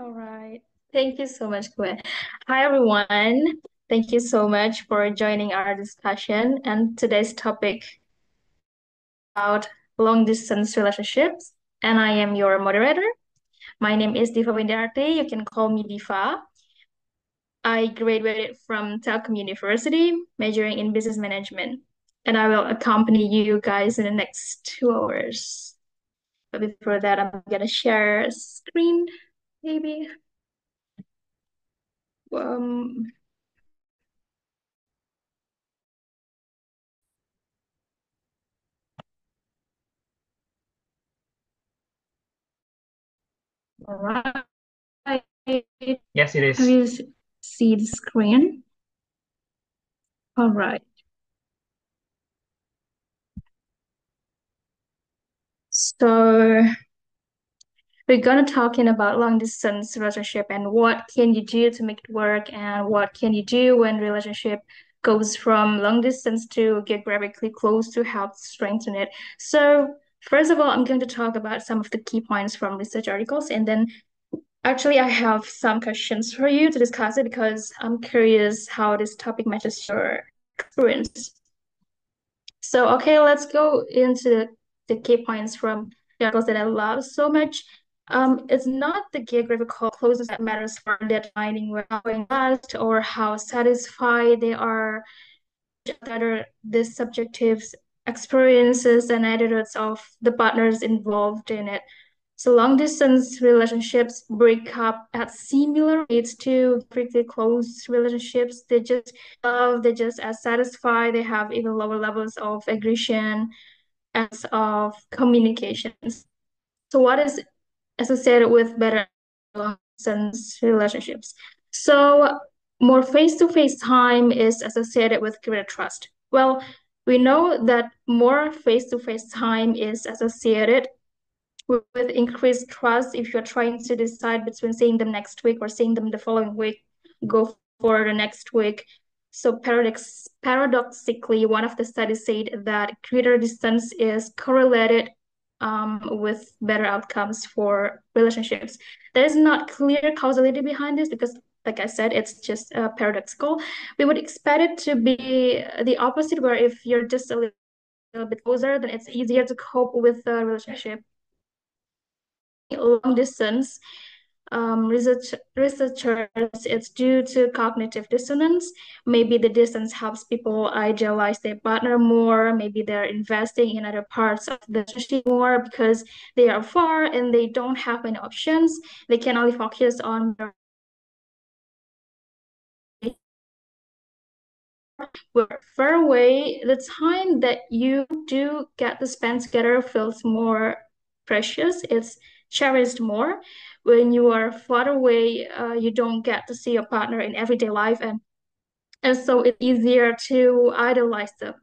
All right. Thank you so much, Gwen. Hi, everyone. Thank you so much for joining our discussion and today's topic about long distance relationships. And I am your moderator. My name is Diva Windarti. You can call me Diva. I graduated from Telcom University, majoring in business management. And I will accompany you guys in the next 2 hours. But before that, I'm gonna share a screen, maybe. Um, all right. Yes, it Have is. you see the screen? All right. So we're gonna talking about long distance relationship and what can you do to make it work and what can you do when relationship goes from long distance to geographically close to help strengthen it. So first of all, I'm going to talk about some of the key points from research articles and then actually I have some questions for you to discuss it because I'm curious how this topic matches your experience. So, okay, let's go into the key points from the articles that I love so much. It's not the geographical closeness that matters for determining where going last or how satisfied they are, rather the subjective experiences and attitudes of the partners involved in it. So long distance relationships break up at similar rates to pretty close relationships. They just love, they just as satisfied, they have even lower levels of aggression as of communications. So what is associated with better long distance relationships? So more face-to-face time is associated with greater trust. Well, we know that more face-to-face time is associated with increased trust. If you're trying to decide between seeing them next week or seeing them the following week, go for the next week. So paradoxically, one of the studies said that greater distance is correlated with better outcomes for relationships. There is not clear causality behind this because, like I said, it's just paradoxical. We would expect it to be the opposite, where if you're just a little bit closer, then it's easier to cope with the relationship long distance researchers it's due to cognitive dissonance. Maybe the distance helps people idealize their partner more. Maybe they're investing in other parts of the relationship more because they are far and they don't have many options. They can only focus on their far away. The time that you do get to spend together feels more precious. It's cherished more. When you are far away, you don't get to see your partner in everyday life, and so it's easier to idolize them.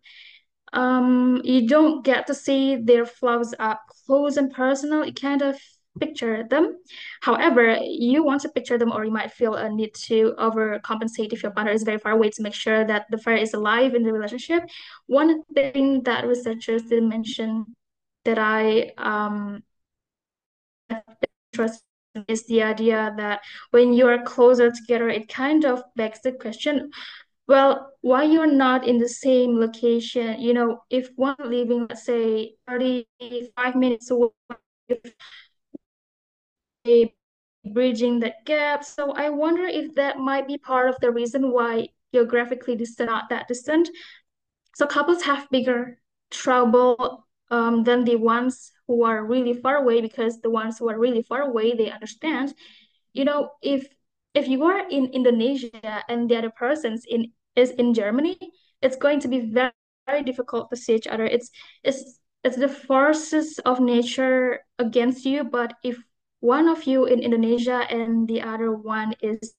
You don't get to see their flaws up close and personal. You kind of picture them. However, you want to picture them, or you might feel a need to overcompensate if your partner is very far away to make sure that the fire is alive in the relationship. One thing that researchers did mention that I trust is the idea that when you're closer together, it kind of begs the question, well, why you're not in the same location? You know, if one living, let's say, 35 minutes away, bridging that gap. So I wonder if that might be part of the reason why geographically distant, not that distant. So couples have bigger trouble than the ones who are really far away because the ones who are really far away, they understand. You know, if you are in Indonesia and the other person's in is in Germany, it's going to be very, very difficult to see each other. It's the forces of nature against you, but if one of you in Indonesia and the other one is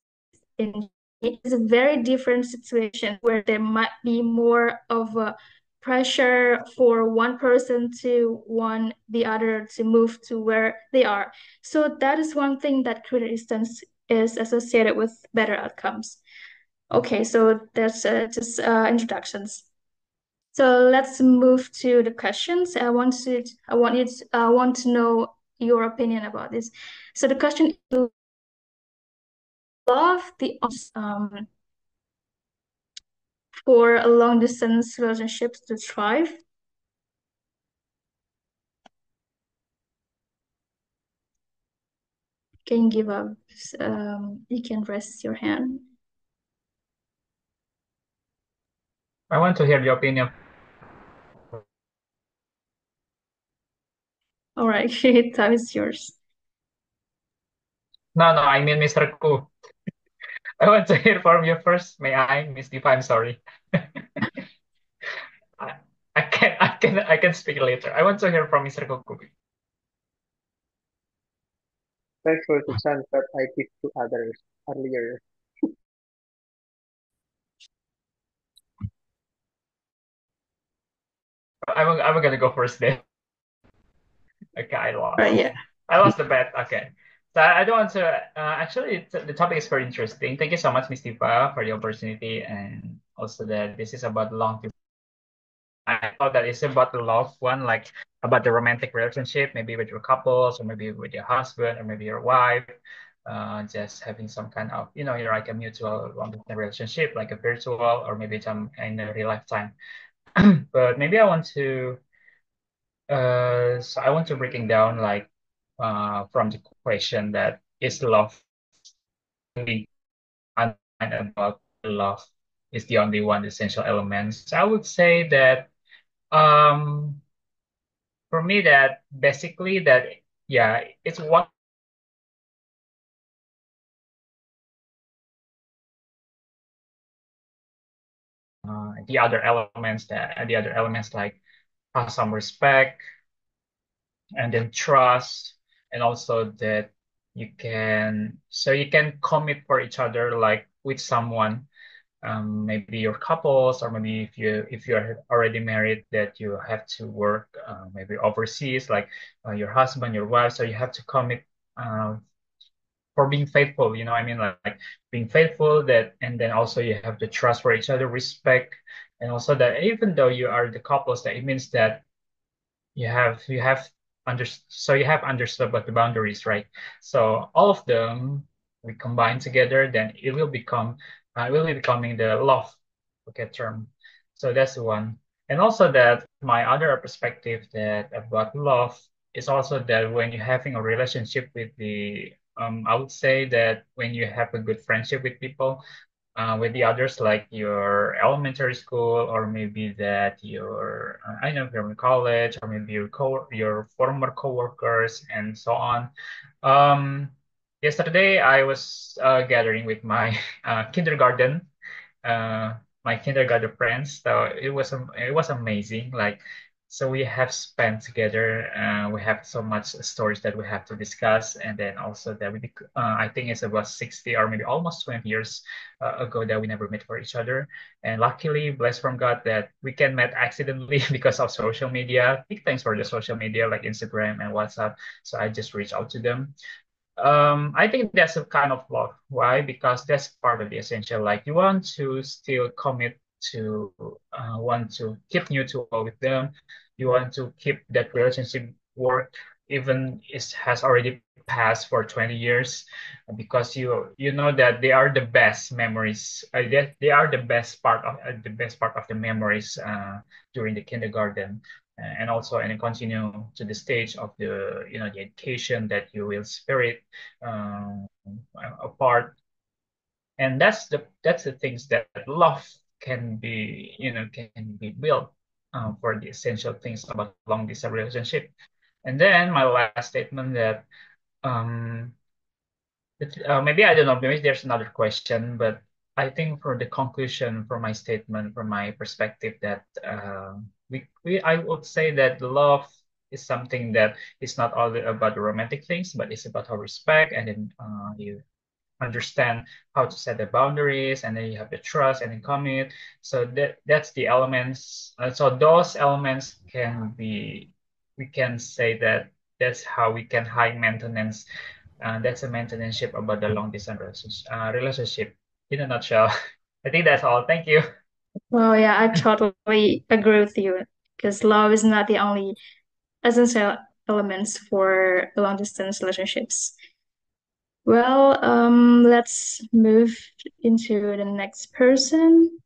in it's a very different situation where there might be more of a pressure for one person to want the other to move to where they are. So that is one thing that creative distance is associated with better outcomes. Okay, so that's just introductions. So let's move to the questions. I want to know your opinion about this. So the question is, love the for a long distance relationships to thrive? Can you give up? You can rest your hand. I want to hear the opinion. All right, time is yours. No, no, I mean Mr. Ku. I want to hear from you first. May I, Miss Diva? I'm sorry. I, I can speak later. I want to hear from Mr. Kuku. Thanks for the chance that I give to others earlier. I'm gonna go first then. Okay, I lost. Right, yeah. I lost the bet. Okay. So I don't want to. Actually, the topic is very interesting. Thank you so much, Miss Diva, for the opportunity, and also that this is about long term. I thought that it's about the love one, like about the romantic relationship, maybe with your couples, or maybe with your husband, or maybe your wife. Just having some kind of, you're like a mutual long-term relationship, like a virtual, or maybe some in a real lifetime. But maybe so I want to breaking down like from the question that is love being about love is the only one essential elements. I would say that um for me that basically that yeah it's one the other elements like have some respect and then trust and also that you can commit for each other like with someone maybe your couples or maybe if you're already married that you have to work maybe overseas like your husband your wife so you have to commit uh, for being faithful I mean like being faithful that and then also you have to trust for each other respect and also that even though you are the couples that it means that you have you have understood about the boundaries, right? So all of them we combine together, then it will be becoming the love, okay, term. So that's the one. And also that my other perspective that about love is also that when you're having a relationship with I would say that when you have a good friendship with people, with the others like your elementary school or maybe that your I know from college or maybe your former coworkers and so on. Um, Yesterday I was gathering with my kindergarten uh, my kindergarten friends. So it was amazing. Like so we have spent together. We have so much stories that we have to discuss, and then also that I think it's about 60 or maybe almost 20 years ago that we never met for each other. And luckily, blessed from God that we can met accidentally because of social media. Big thanks for the social media like Instagram and WhatsApp. So I just reached out to them. I think that's a kind of love. Why? Because that's part of the essential. Like you want to still commit to, want to keep neutral with them. You want to keep that relationship work, even it has already passed for 20 years, because you know that they are the best memories. They are the best part of the memories during the kindergarten and also and continue to the stage of the education that you will spirit um, apart and that's the things that love can be built for the essential things about long distance relationship. And then my last statement that um, maybe I don't know, maybe there's another question, but I think for the conclusion, for my statement, from my perspective, that I would say that love is something that is not only about the romantic things, but it's about how respect, and then you understand how to set the boundaries, and then you have the trust and then commit. So that's the elements. So those elements we can say that that's how we can high maintenance that's a maintenance ship about the long distance relationship in a nutshell. I think that's all. Thank you. Well, yeah, I totally agree with you because love is not the only essential elements for long distance relationships. Well, let's move into the next person.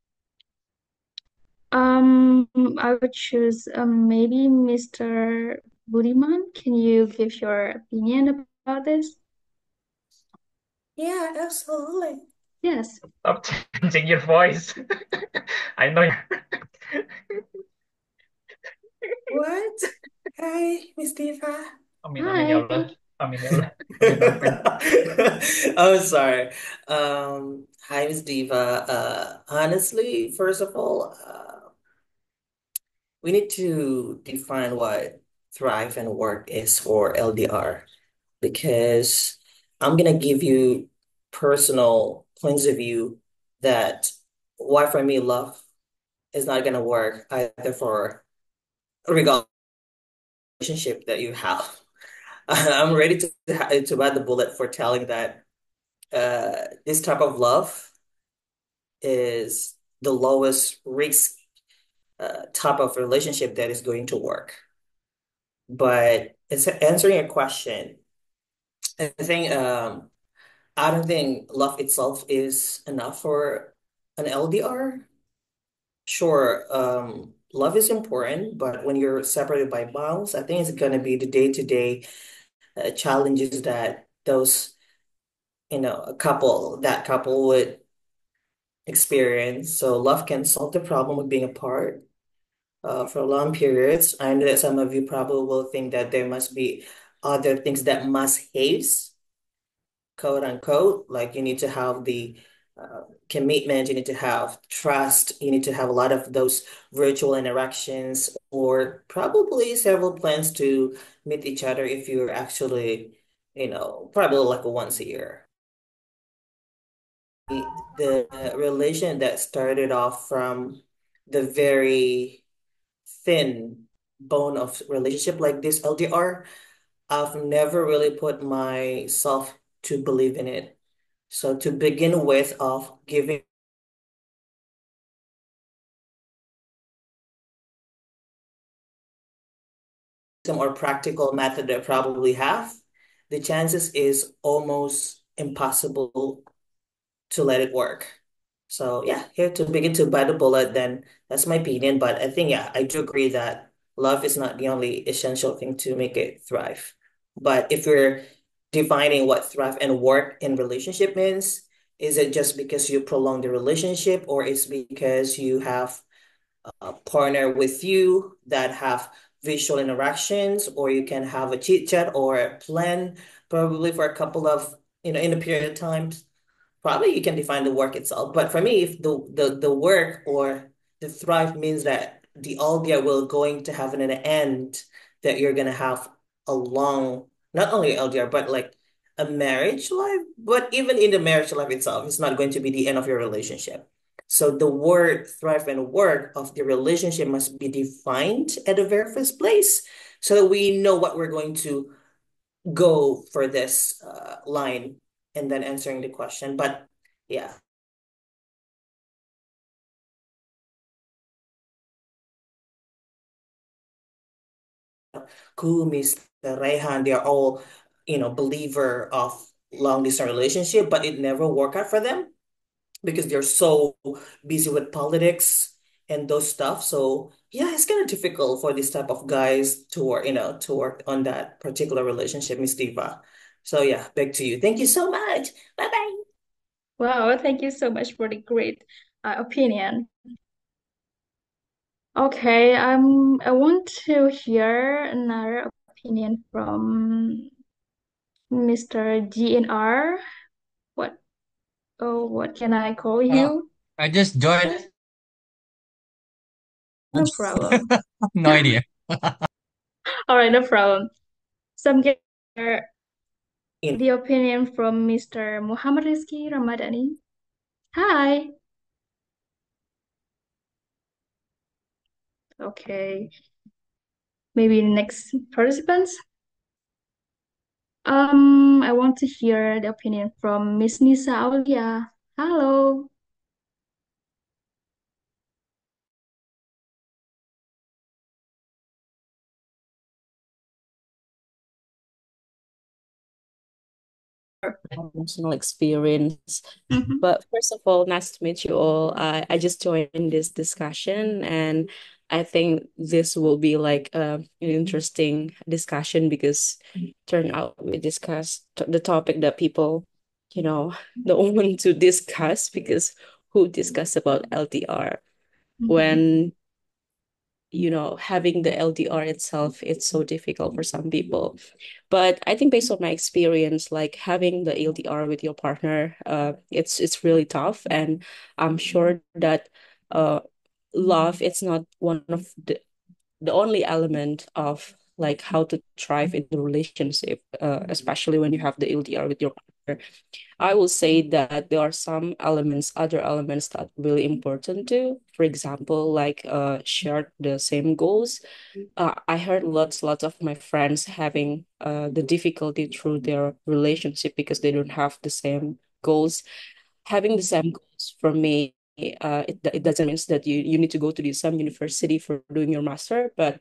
I would choose maybe Mr. Budiman. Can you give your opinion about this? Yeah, absolutely. Yes. Stop changing your voice. I know you're What? Hi, Miss Diva. amin ya Allah. Hi. Amin ya Allah. Amin amin. I'm sorry. Hi, Miss Diva. Honestly, first of all, we need to define what thrive and work is for LDR because I'm gonna give you personal points of view that why for me love is not gonna work either for regardless relationship that you have. I'm ready to bite the bullet for telling that this type of love is the lowest risk type of relationship that is going to work. But it's answering a question. I think I don't think love itself is enough for an LDR. Sure, love is important, but when you're separated by miles, I think it's gonna be the day-to-day challenges that those that couple would experience. So love can solve the problem of being apart for long periods. I know that some of you probably will think that there must be other things that must haves, quote unquote, like you need to have the commitment, you need to have trust, you need to have a lot of those virtual interactions, or probably several plans to meet each other if you're actually, probably like once a year. The relation that started off from the very thin bone of relationship like this LDR, I've never really put myself to believe in it. So to begin with, of giving some more practical method that I probably have, the chances is almost impossible to let it work. So yeah, here to begin to bite the bullet, then that's my opinion. But I think, yeah, I do agree that love is not the only essential thing to make it thrive. But if we're defining what thrive and work in relationship means, is it just because you prolong the relationship, or it's because you have partner with you that have visual interactions, or you can have a chit chat or a plan probably for a couple of, in a period of time. Probably you can define the work itself. But for me, if the work or the thrive means that the idea will going to have an end, that you're gonna have a long, not only LDR, but like a marriage life. But even in the marriage life itself, it's not going to be the end of your relationship. So the word thrive and work of the relationship must be defined at the very first place so that we know what we're going to go for this line and then answering the question. But yeah, Mr. Rehan, they're all, believer of long distance relationship, but it never worked out for them because they're so busy with politics and those stuff. So yeah, it's kind of difficult for this type of guys to work, to work on that particular relationship, Miss Diva. So yeah, back to you. Thank you so much. Bye bye. Wow, thank you so much for the great opinion. Okay, I want to hear another opinion from Mr. GNR. What what can I call Uh, you? I just joined. No problem. No idea. All right, no problem. So I'm getting You the opinion from Mr. Muhammad Rizky Ramadhani. Hi. Okay, maybe next participants. I want to hear the opinion from Miss Nisa Aulia. Hello. personal experience. Mhm. But first of all, nice to meet you all. I just joined this discussion, and I think this will be like an interesting discussion because turn out we discussed the topic that people, don't want to discuss because who discuss about LDR Mhm. when having the LDR itself, it's so difficult for some people. But I think based on my experience, like having the LDR with your partner, it's really tough. And I'm sure that uh love, it's not one of the only element of like how to thrive in the relationship, especially when you have the LDR with your partner. I will say that there are some elements, other elements that are really important too. For example, like share the same goals. I heard lots of my friends having the difficulty through their relationship because they don't have the same goals. Having the same goals for me, it doesn't mean that you need to go to the same university for doing your master, but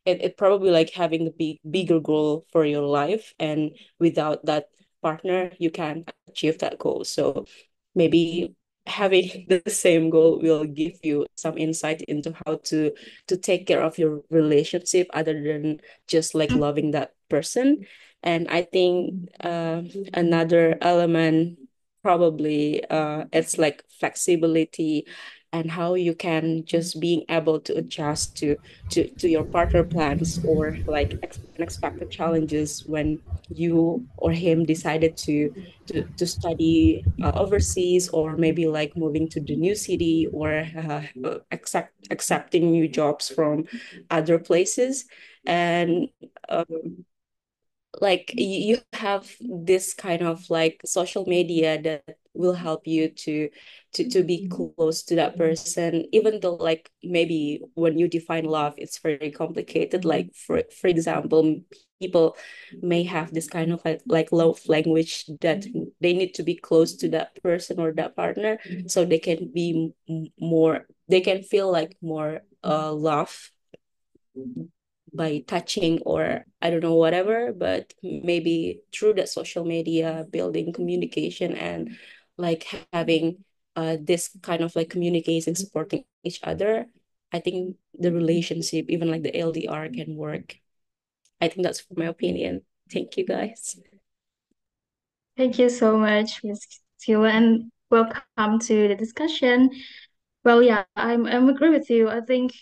it probably like having the bigger goal for your life, and without that partner you can achieve that goal. So maybe having the same goal will give you some insight into how to take care of your relationship other than just like loving that person. And I think another element probably it's like flexibility and how you can just being able to adjust to your partner plans or like unexpected challenges when you or him decided to study overseas, or maybe like moving to the new city, or accepting new jobs from other places. And like you have this kind of like social media that will help you to be close to that person, even though like maybe when you define love it's very complicated. Like for example, people may have this kind of like love language that they need to be close to that person or that partner so they can be more, they can feel like more love by touching, or I don't know, whatever. But maybe through the social media, building communication and like having this kind of like communication, supporting each other, I think the relationship, even like the LDR, can work. I think that's my opinion. Thank you guys. Thank you so much, Ms. Sila, and welcome to the discussion. Well, yeah, I'm agree with you. I think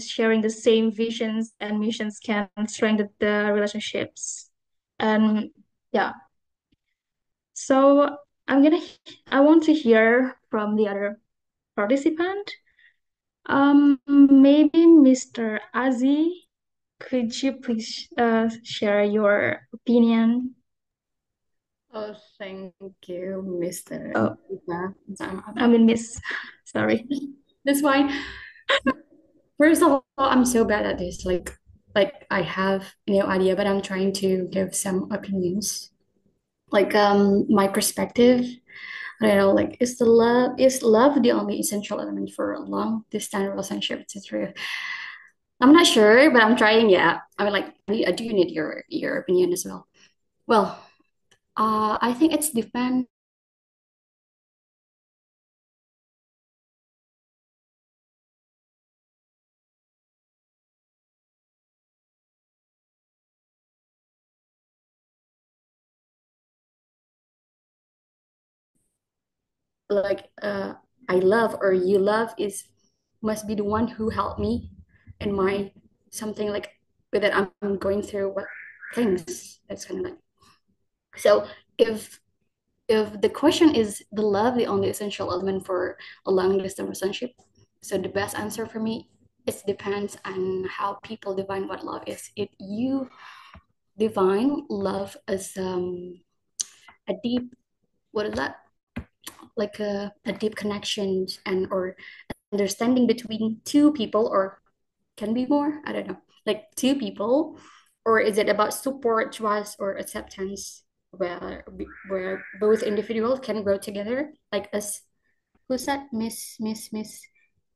sharing the same visions and missions can strengthen the relationships. And yeah, so I want to hear from the other participant. Maybe Mr. Azi, could you please share your opinion? Oh, thank you, Mr. Oh, Ika. I mean, Miss. Sorry. That's fine. First of all, I'm so bad at this. Like I have no idea, but I'm trying to give some opinions. Like my perspective. I don't know. Like is love the only essential element for a long distance relationship? It's true. I'm not sure, but I'm trying. Yeah. I mean, like I do need your opinion as well. Well, I think it's depend. Like I love or you love is must be the one who helped me in my something like with that I'm going through what things. That's kind of like so if if the question is the love the only essential element for a long distance relationship, so the best answer for me, it depends on how people define what love is. If you define love as a deep, what is that, like a deep connection and or understanding between two people, or can be more, I don't know, like two people, or is it about support, trust, or acceptance, where both individuals can grow together, like as who said, Miss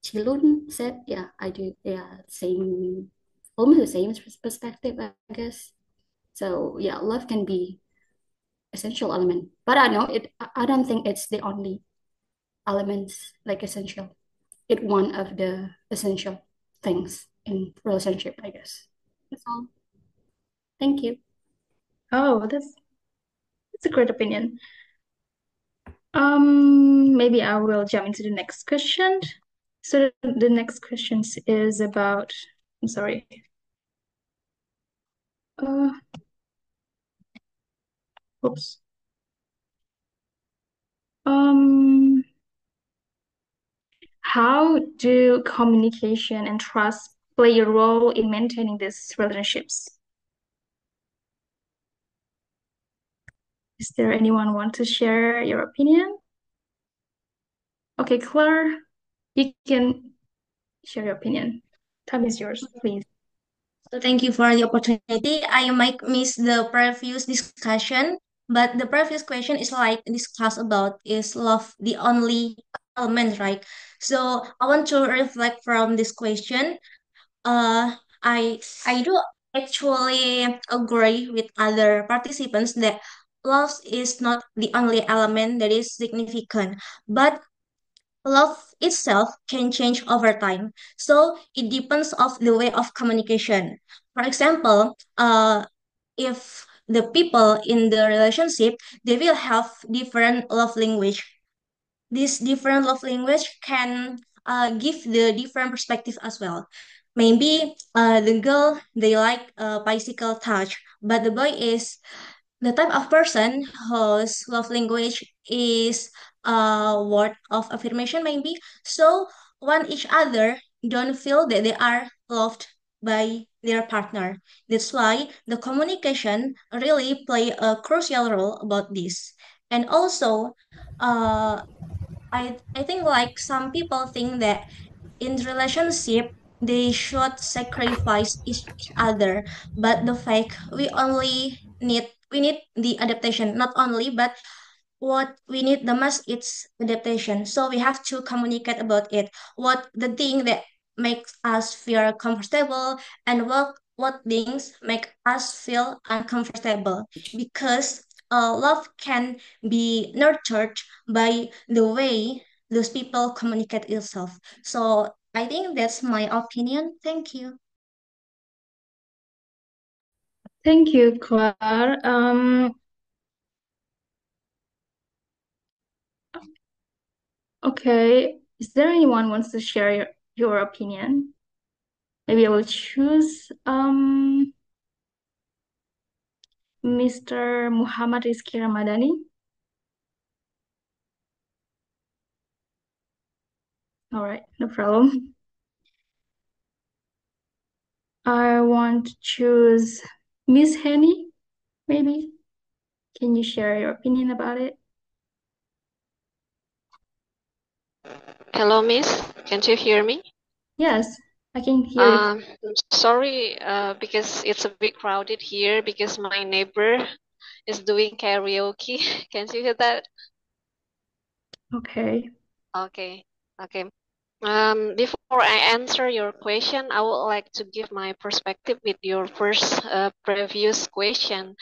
Chilun said. Yeah, I do. Yeah, same, almost the same perspective, I guess. So yeah, love can be essential element. But I know it. I don't think it's the only elements like essential. It's one of the essential things in relationship, I guess. That's all. Thank you. Oh, that's a great opinion. Maybe I will jump into the next question. So the next question is about, I'm sorry. Uh, oops. Um, how do communication and trust play a role in maintaining these relationships? Is there anyone want to share your opinion? Okay, Claire, you can share your opinion. Time is yours, please. So thank you for the opportunity. I might miss the previous discussion, but the previous question is like discuss about is love the only element, right? So I want to reflect from this question. Uh, I do actually agree with other participants that love is not the only element that is significant, but love itself can change over time. So it depends of the way of communication. For example, if the people in the relationship, they will have different love language. This different love language can give the different perspective as well. Maybe the girl they like bicycle touch, but the boy is the type of person whose love language is word of affirmation maybe. So when each other don't feel that they are loved by their partner. That's why the communication really play a crucial role about this. And also, uh, I think like some people think that in relationship they should sacrifice each other, but the fact we need the adaptation, not only but what we need the most is adaptation. So we have to communicate about it, what the thing that makes us feel comfortable and what things make us feel uncomfortable, because love can be nurtured by the way those people communicate itself. So I think that's my opinion. Thank you. Thank you, Claire. Okay, is there anyone wants to share your opinion? Maybe I will choose Mr. Muhammad Rizky Ramadhani. All right, no problem. I want to choose Miss Henny, maybe. Can you share your opinion about it? Hello, Miss. Can't you hear me? Yes, I can hear you. Sorry, because it's a bit crowded here because my neighbor is doing karaoke. Can't you hear that? Okay. Okay, okay. Before I answer your question, I would like to give my perspective with your first previous question.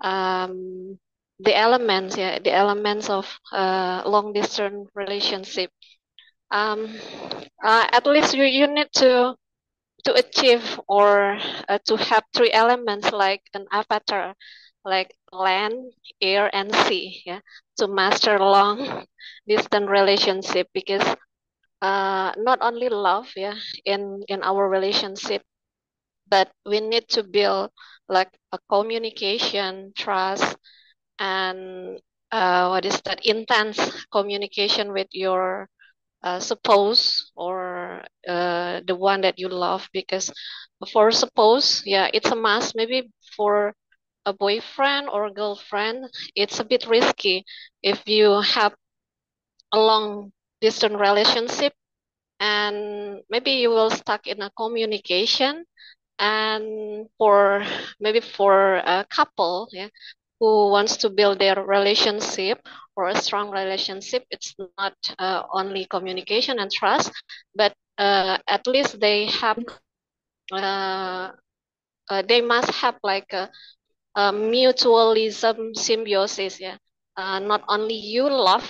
The elements, yeah, the elements of long distance relationship. At least you need to achieve or to have three elements like an avatar, like land, air, and sea, yeah, to master long distance relationship. Because not only love, yeah, in our relationship, but we need to build like a communication, trust, and what is that, intense communication with your suppose or the one that you love. Because for suppose, yeah, it's a must. Maybe for a boyfriend or girlfriend, it's a bit risky if you have a long distance relationship, and maybe you will stuck in a communication. And for maybe for a couple, yeah, who wants to build their relationship or a strong relationship, it's not only communication and trust, but at least they have they must have like mutualism symbiosis. Yeah, not only you love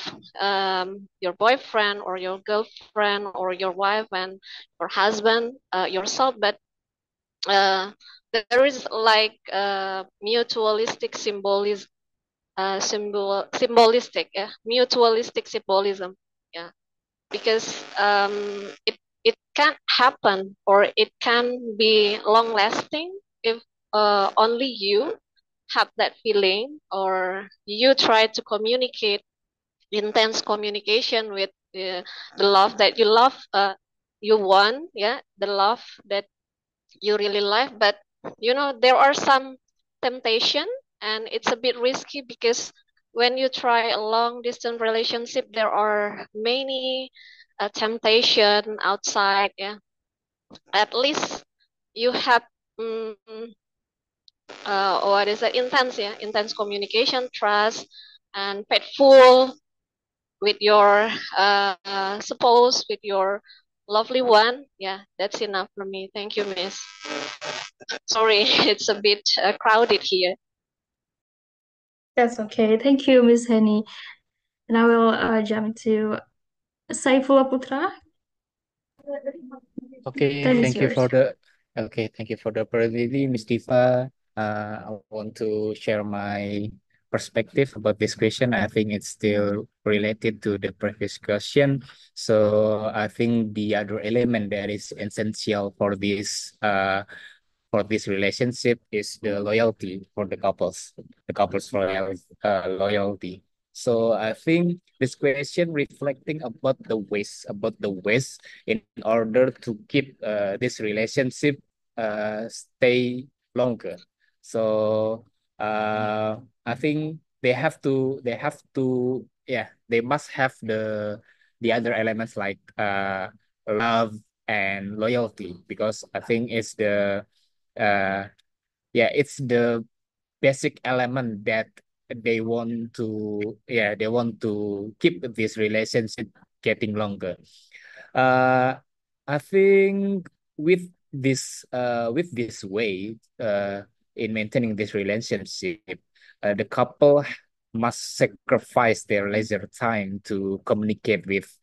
your boyfriend or your girlfriend or your wife and your husband yourself, but uh, there is like mutualistic symbolism, symbolistic, yeah, mutualistic symbolism. Yeah, because it can happen or it can be long lasting if only you have that feeling or you try to communicate intense communication with the love that you love, you want, yeah, the love that you really like. But there are some temptation and it's a bit risky because when you try a long distance relationship there are many temptation outside. Yeah, at least you have mm, what is that, intense, yeah, intense communication, trust, and faithful with your suppose with your lovely one. Yeah, that's enough for me. Thank you, miss. Sorry, it's a bit crowded here. That's okay. Thank you, Miss Henny. And I will jump to Saifullah Putra. Okay, Time is thank you yours. for the opportunity, Miss Diva. I want to share my perspective about this question. I think it's still related to the previous question. So I think the other element that is essential for this relationship is the loyalty for the couples loyalty. So I think this question reflecting about the ways in order to keep this relationship stay longer. So I think they must have the other elements like love and loyalty, because I think uh it's the basic element that they want to keep this relationship getting longer. uh I think with this way in maintaining this relationship, the couple must sacrifice their leisure time to communicate with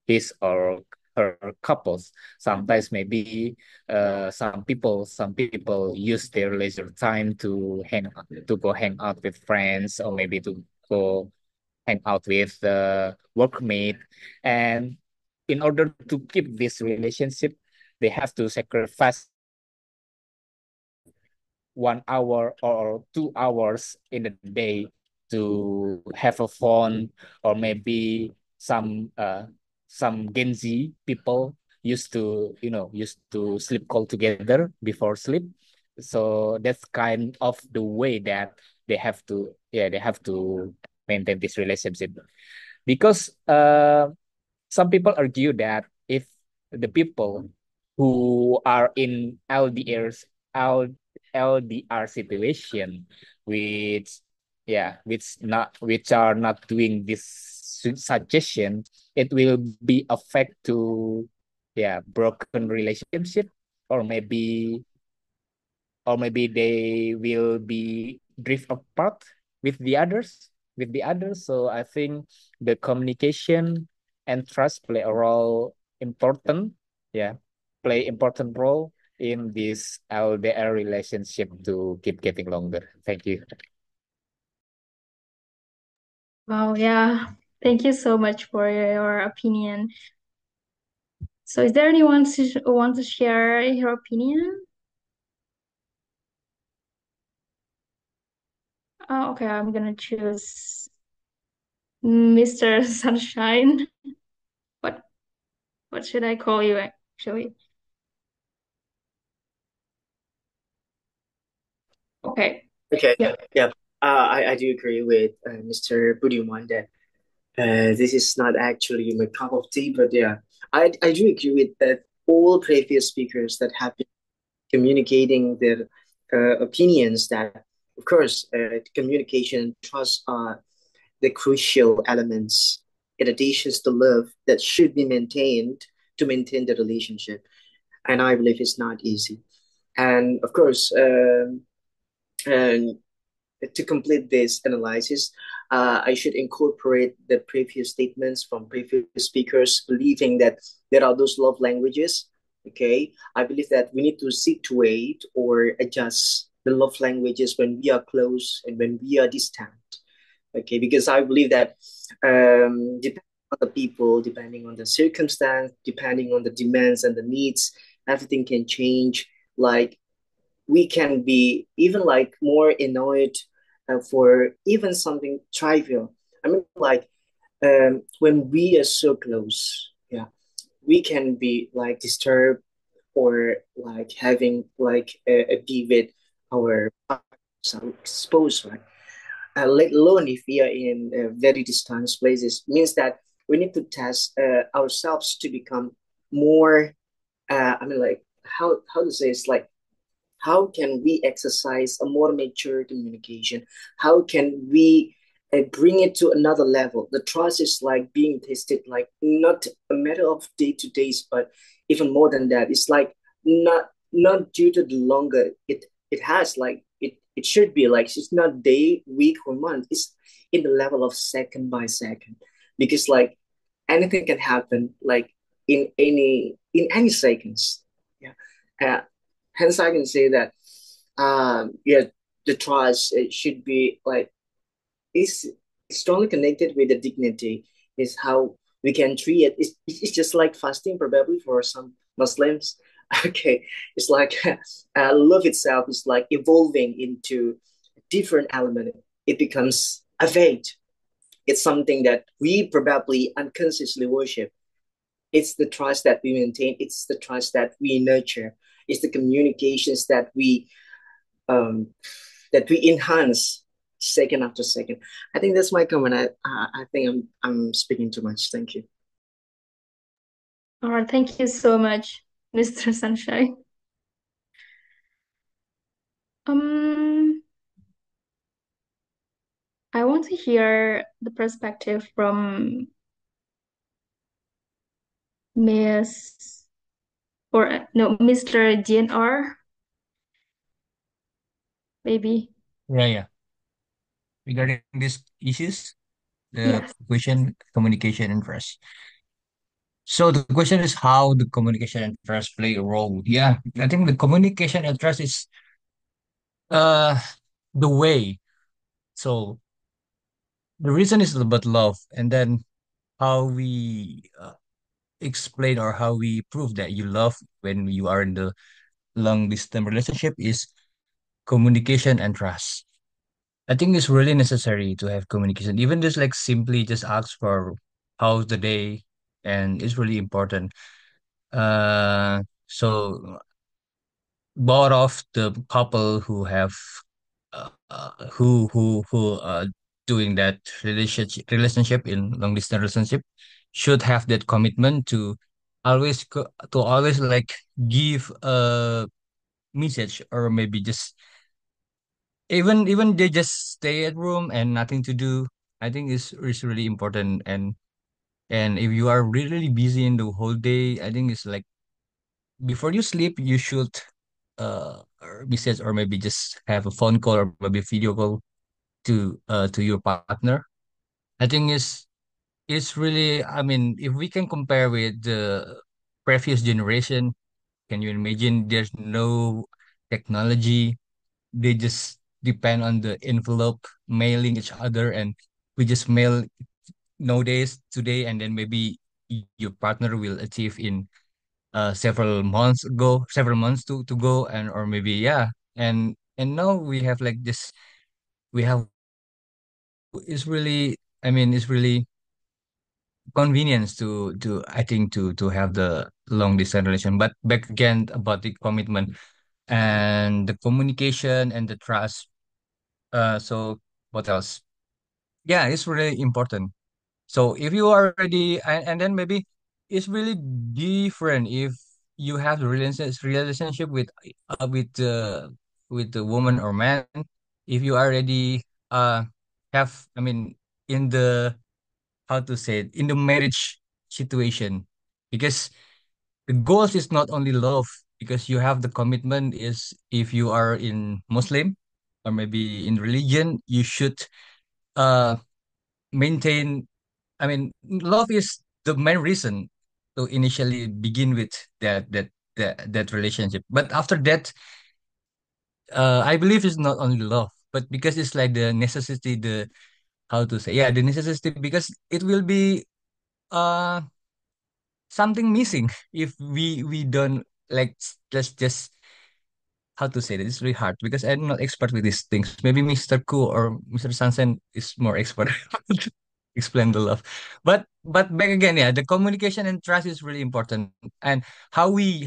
his or her couples. Sometimes maybe some people use their leisure time to go hang out with friends, or maybe to go hang out with the workmate. And in order to keep this relationship, they have to sacrifice 1 hour or 2 hours in a day to have a phone. Or maybe some Gen Z people used to sleep call together before sleep. So that's kind of the way that they have to maintain this relationship. Because some people argue that if the people who are in LDR situation, which which are not doing this suggestion, it will be affect to broken relationship, or maybe they will be drift apart with the others. So I think the communication and trust yeah play important role in this LDR relationship to keep getting longer. Thank you. Wow, yeah. Thank you so much for your opinion. So is there anyone who wants to share your opinion? Oh, okay, I'm gonna choose Mr. Sunshine. What what should I call you actually? Okay. Okay, Yeah. yeah. I do agree with Mr. Budiman that this is not actually my cup of tea, but yeah, I do agree with that all previous speakers that have been communicating their opinions that, of course, communication and trust are the crucial elements in addition to the love that should be maintained to maintain the relationship. And I believe it's not easy. And of course, And to complete this analysis, I should incorporate the previous statements from previous speakers, believing that there are those love languages. Okay, I believe that we need to situate or adjust the love languages when we are close and when we are distant. Okay, because I believe that depending on the people, depending on the circumstance, depending on the demands and the needs, everything can change. Like we can be even like more annoyed for even something trivial. I mean, like when we are so close, yeah, we can be like disturbed or like having like a beef with our spouse, right? Let alone if we are in very distant places, means that we need to test ourselves to become more. I mean, like how to say it's like how can we exercise a more mature communication? How can we bring it to another level? The trust is like being tested, like not a matter of day to days, but even more than that. It's like not due to the longer it has like it should be like it's not day, week, or month. It's in the level of second by second, because like anything can happen like in any seconds. Yeah. Uh, Hence, I can say that, yeah, the trust it should be like is strongly connected with the dignity. Is how we can treat it. It's just like fasting, probably for some Muslims. Okay, it's like love itself is like evolving into different element. It becomes a faith. It's something that we probably unconsciously worship. It's the trust that we maintain. It's the trust that we nurture. It's the communications um, that we enhance second after second. I think that's my comment. I think I'm speaking too much. Thank you. All right, thank you so much, Mr. Sunshine. Um, I want to hear the perspective from Miss or no, Mr. GNR, maybe. Yeah. Regarding these issues, the Yes. question, communication, and trust. So the question is how the communication and trust play a role. Yeah, I think the communication and trust is uh the way. So the reason is about love, and then how we explain or how we prove that you love when you are in the long distance relationship is communication and trust. I think it's really necessary to have communication, even just like simply just ask for how's the day, and it's really important. So both of the couple who have who doing that relationship in long distance relationship should have that commitment to always like give a message, or maybe just even they just stay at room and nothing to do. I think is really important. And if you are really busy in the whole day, I think it's like before you sleep you should or message, or maybe just have a phone call or maybe video call to your partner. I think it's really, I mean, if we can compare with the previous generation, can you imagine there's no technology? They just depend on the envelope mailing each other, and we just mail nowadays today, and then maybe your partner will achieve in several months to go, and or maybe yeah. And now we have like this, we have it's really, I mean, it's really convenience to I think to have the long distance relation. But back again about the commitment and the communication and the trust. So what else? Yeah, it's really important. So if you are already, and then maybe it's really different if you have the relationship with the woman or man. If you already have, I mean, in the, how to say it, in the marriage situation, because the goals is not only love, because you have the commitment is if you are in Muslim. or maybe in religion, you should uh maintain. I mean, love is the main reason to initially begin with that relationship. But after that, I believe it's not only love, but because it's like the necessity, the how to say, yeah, the necessity, because it will be uh something missing if we don't like let's just how to say that. It's really hard because I'm not expert with these things. Maybe Mr. Ku or Mr. Sansen is more expert to explain the love. But back again, yeah, the communication and trust is really important. And how we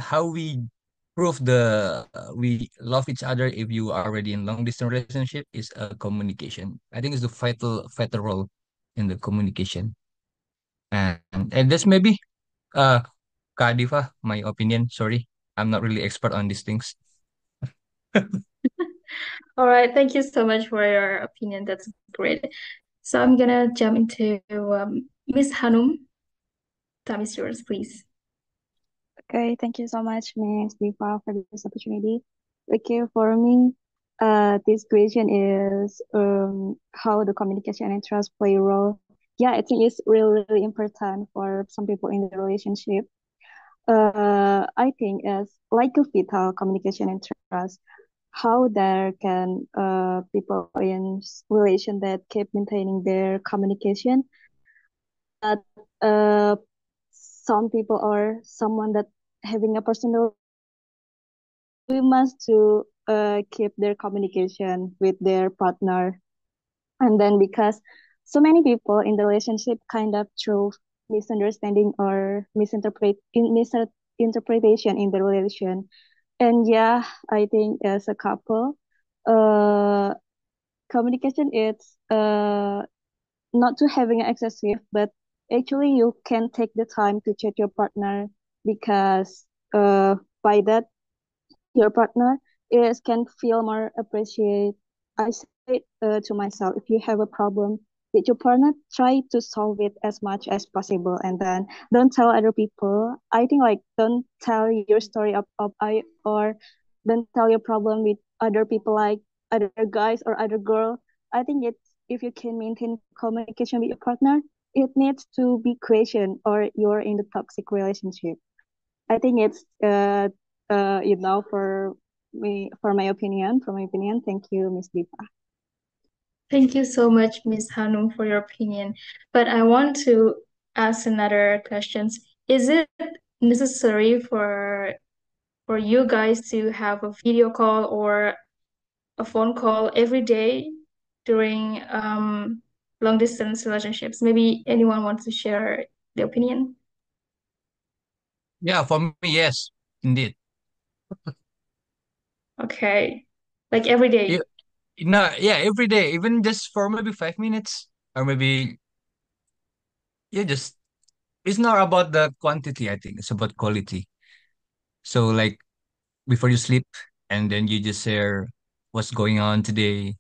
prove we love each other if you are already in long distance relationship is a communication. I think it's the vital role in the communication. And that's maybe uh Kak Diva, my opinion. Sorry, I'm not really expert on these things. All right, thank you so much for your opinion. That's great. So I'm gonna jump into Miss Hanum. Time is yours, please. Okay, thank you so much, Ms. Diva, for this opportunity. Okay, for me, this question is how the communication and trust play a role. Yeah, I think it's really, really important for some people in the relationship. I think it's like a vital communication and trust. How there can people in relation that keep maintaining their communication, but some people or someone that having a personal, we must to keep their communication with their partner. And then because so many people in the relationship kind of through misunderstanding or misinterpretation in the relation. And yeah, I think as a couple, uh communication is not to having excessive, but actually you can take the time to chat your partner, because by that your partner is can feel more appreciate. I say to myself, if you have a problem with your partner, try to solve it as much as possible, and then don't tell other people. I think like don't tell your story of I or don't tell your problem with other people like other guys or other girl. I think it's if you can maintain communication with your partner, it needs to be question or you're in the toxic relationship. I think it's for me for my opinion. For my opinion, thank you, Miss Diva. Thank you so much, Miss Hanum, for your opinion. But I want to ask another questions. Is it necessary for you guys to have a video call or a phone call every day during long distance relationships? Maybe anyone wants to share the opinion? Yeah, for me, yes, indeed. Okay. Like every Yeah, day. no, yeah, every day, even just for maybe 5 minutes, or maybe yeah, just it's not about the quantity, I think. It's about quality. So like before you sleep, and then you just share what's going on today.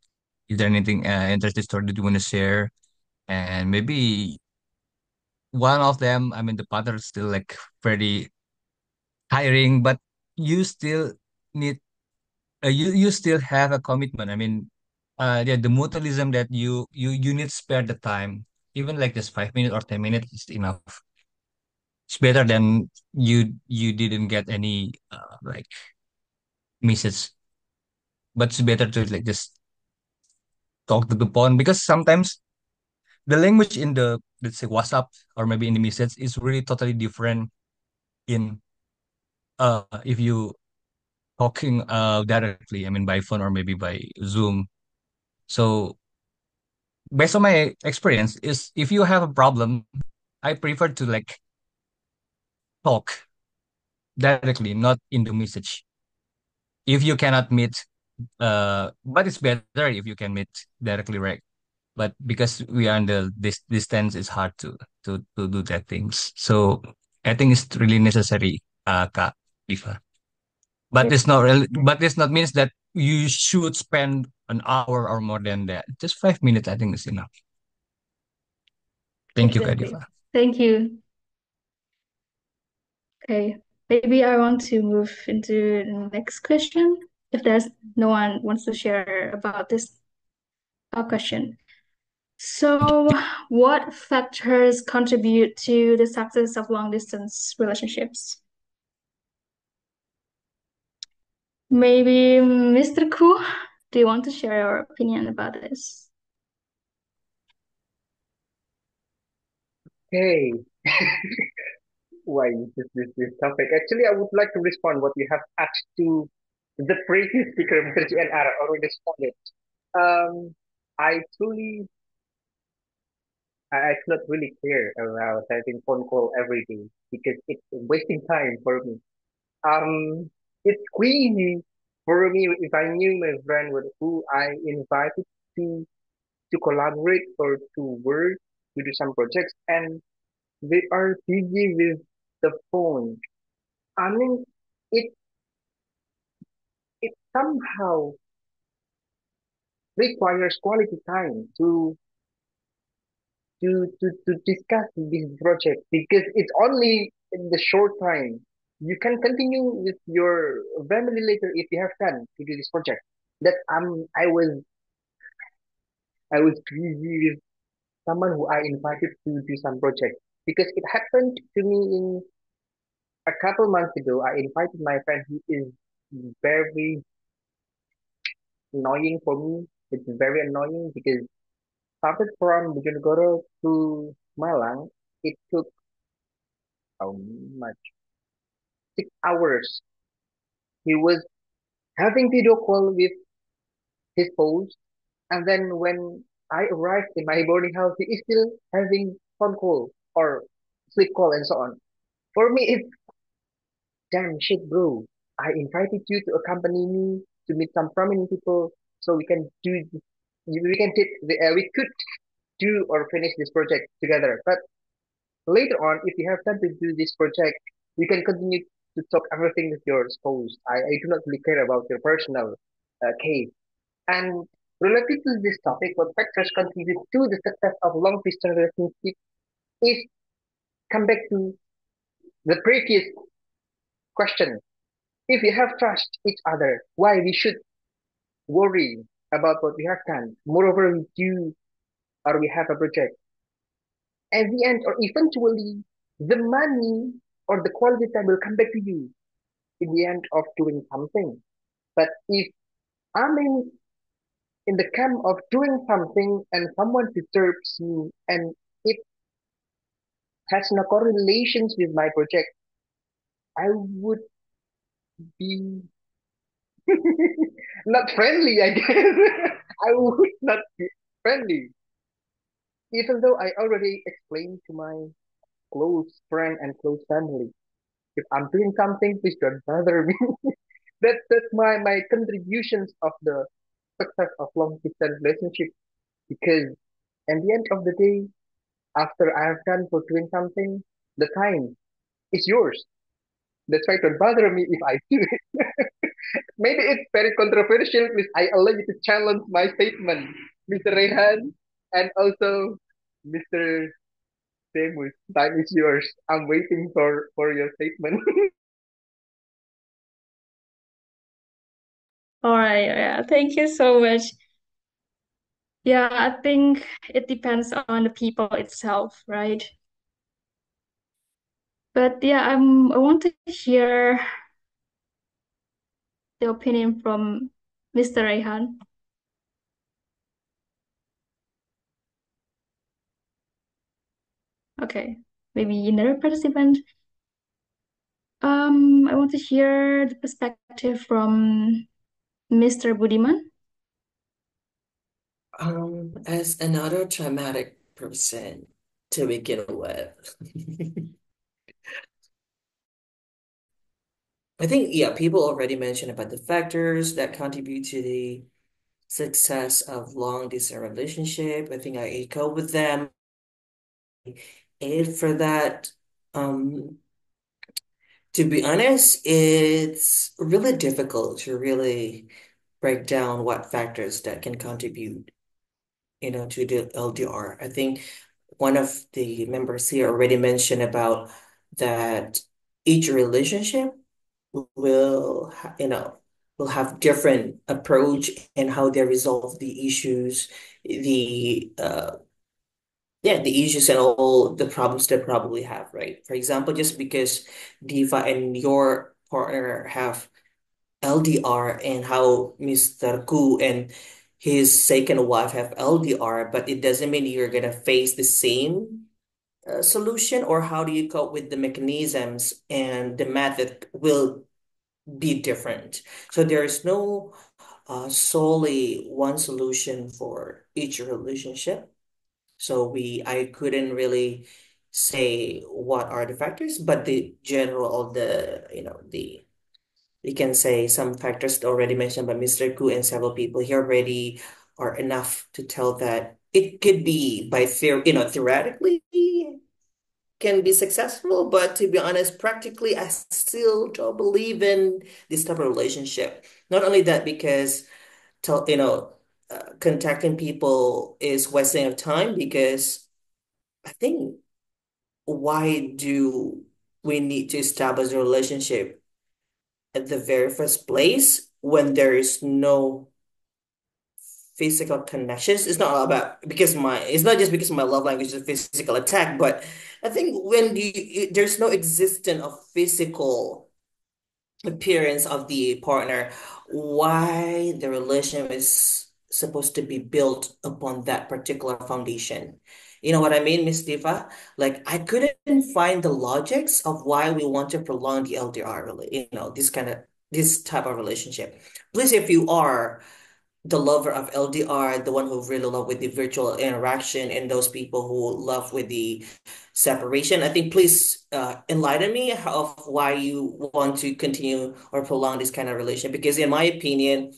Is there anything interesting story that you want to share? And maybe one of them, I mean, the partner is still like pretty tiring, but you still need you still have a commitment. I mean, yeah, the mutualism that you need to spare the time, even like just 5 minutes or 10 minutes is enough. It's better than you didn't get any like message, but it's better to like just talk to the phone, because sometimes the language in the, let's say, WhatsApp or maybe in the message is really totally different in if you talking directly. I mean, by phone or maybe by Zoom. So based on my experience, is if you have a problem, I prefer to like talk directly, not in the message. If you cannot meet, but it's better if you can meet directly, right? But because we are in this distance, it's hard to do that things. So I think it's really necessary, Kak Diva. But Yes. it's not really, but it's not means that you should spend an hour or more than that. Just 5 minutes, I think is enough. Thank you, Kak Exactly. Diva. Thank you. Okay. Maybe I want to move into the next question. if there's no one wants to share about this question. So, what factors contribute to the success of long distance relationships? Maybe Mr. Ku, do you want to share your opinion about this? Hey, why this topic? Actually, I would like to respond what you have asked to the previous speaker, Mr. GNR, already responded. I truly, I do not really care about having phone call every day because it's wasting time for me. Um, it's crazy for me if I knew my friend with who I invited to to collaborate or to work to do some projects and they are busy with the phone. I mean, it it somehow requires quality time to discuss this project because it's only in the short time. You can continue with your family later if you have time to do this project. That I was busy with someone who I invited to do some project because it happened to me in a couple months ago. I invited my friend who is very annoying for me. It's very annoying because started from Bojonegoro to Malang, it took how much? 6 hours. He was having video call with his host, and then when I arrived in my boarding house, he is still having phone call or sleep call and so on. For me, it's damn shit, bro. I invited you to accompany me to meet some prominent people so we can do this. We could do or finish this project together. But later on, if you have time to do this project, you can continue to talk everything with your spouse. I do not really care about your personal case. And related to this topic, what factors contribute to the success of long distance relationship is come back to the previous question. If we have trust each other, why we should worry about what we have done? Moreover, we do or we have a project. At the end, or eventually, the money or the quality time will come back to you in the end of doing something. But if I'm in the camp of doing something and someone disturbs me and it has no correlations with my project, I would be not friendly, I guess. I would not be friendly. Even though I already explained to my close friend and close family, if I'm doing something, please don't bother me. That's my contributions of the success of long distance relationship because at the end of the day, after I have done for doing something, the time is yours. That's why don't bother me if I do it. Maybe it's very controversial, please. I allow you to challenge my statement, Mr. Rehan, and also Mr. Demus. Time is yours. I'm waiting for your statement. All right, yeah, thank you so much. Yeah, I think it depends on the people itself, right? But yeah, I want to hear the opinion from Mr. Rehan. Okay, maybe another participant. I want to hear the perspective from Mr. Budiman. As another traumatic person to begin with, I think, yeah, people already mentioned about the factors that contribute to the success of long distance relationship. I think I echo with them. And for that, um, to be honest, it's really difficult to really break down what factors that can contribute, to the LDR. I think one of the members here already mentioned about that each relationship will, will have different approach and how they resolve the issues, the the issues and all the problems they probably have, right? For example, just because Diva and your partner have LDR and how Mr. Ku and his second wife have LDR, but it doesn't mean you're gonna face the same solution, or how do you cope with the mechanisms and the method will be different. So there is no solely one solution for each relationship. So I couldn't really say what are the factors, but the general, you can say some factors already mentioned by Mr. Ku and several people here already are enough to tell that it could be by theoretically can be successful, but to be honest, practically, I still don't believe in this type of relationship. Not only that, because contacting people is wasting of time, because I think why do we need to establish a relationship at the very first place when there is no physical connections? It's not about it's not just because my love language is physical attack, but I think when there's no existence of physical appearance of the partner, why the relationship is supposed to be built upon that particular foundation. You know what I mean, Miss Diva? Like, I couldn't find the logics of why we want to prolong the LDR, this type of relationship. Please, if you are the lover of LDR, the one who really love with the virtual interaction, and those people who love with the separation, I think please enlighten me of why you want to continue or prolong this kind of relation. Because in my opinion,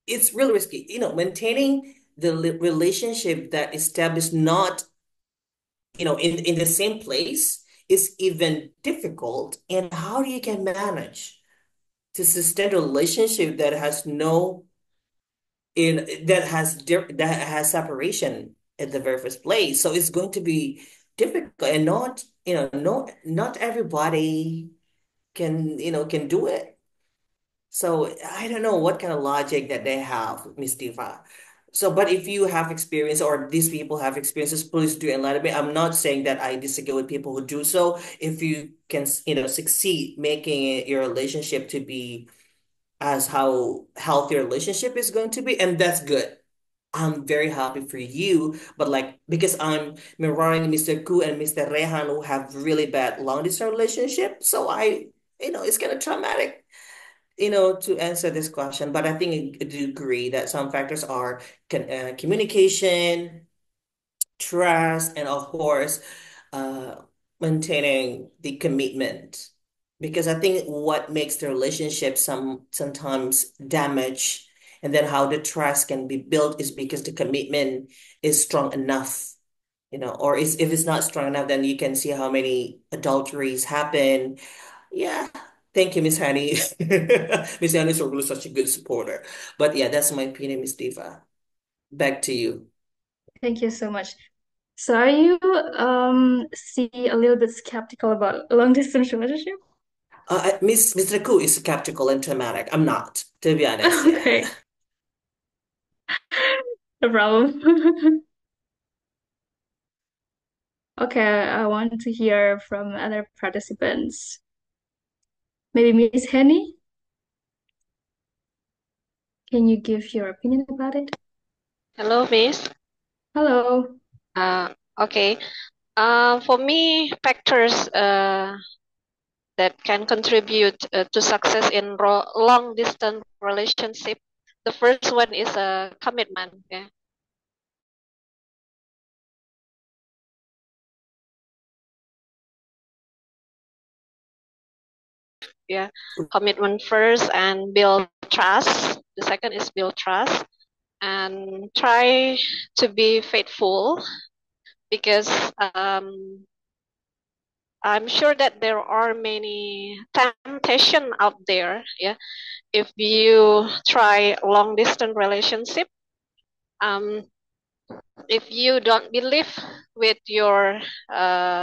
it's really risky. Maintaining the relationship that established not, in the same place is even difficult. And how do you can manage to sustain a relationship that has no that has separation at the very first place? So it's going to be difficult, and not no not everybody can do it. So I don't know what kind of logic that they have, Miss Diva. So, but if you have experience or these people have experiences, please do enlighten me. I'm not saying that I disagree with people who do so. If you can, succeed making your relationship to be as how healthy your relationship is going to be, and that's good. I'm very happy for you, but like, because I'm mirroring Mr. Ku and Mr. Rehan, who have really bad long distance relationship, so it's kind of traumatic, to answer this question. But I think I do agree that some factors are communication, trust, and of course, uh, maintaining the commitment. Because I think what makes the relationship sometimes damage, and then how the trust can be built, is because the commitment is strong enough, or if it's not strong enough, then you can see how many adulteries happen. Yeah. Thank you, Miss Honey. Miss Honey is really such a good supporter. But yeah, that's my opinion, Miss Diva. Back to you. Thank you so much. So are you see a little bit skeptical about long distance relationship? Mr. Ku is skeptical and dramatic. I'm not, to be honest. Yeah. Okay, no problem. Okay, I want to hear from other participants. Maybe Miss Henny, can you give your opinion about it? Hello, Miss. Hello. Okay. For me, factors that can contribute to success in long distance relationship. The first one is a commitment. Yeah. Yeah, commitment first and build trust. The second is build trust and try to be faithful, because I'm sure that there are many temptation out there. Yeah, if you try long distance relationship, um, if you don't believe with your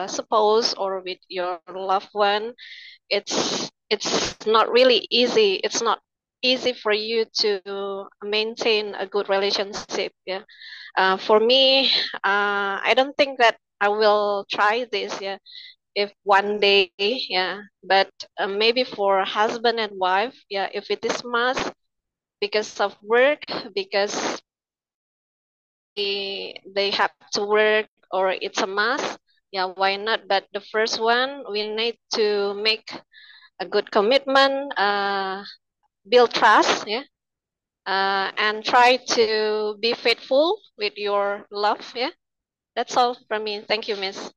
spouse or with your loved one, it's it's not really easy. It's not easy for you to maintain a good relationship. Yeah. For me, I don't think that I will try this. Yeah. If one day, yeah. But maybe for husband and wife, yeah. If it is must because of work, because they have to work or it's a must, yeah. Why not? But the first one, we need to make a good commitment, build trust, yeah, and try to be faithful with your love, yeah. That's all from me. Thank you, Miss.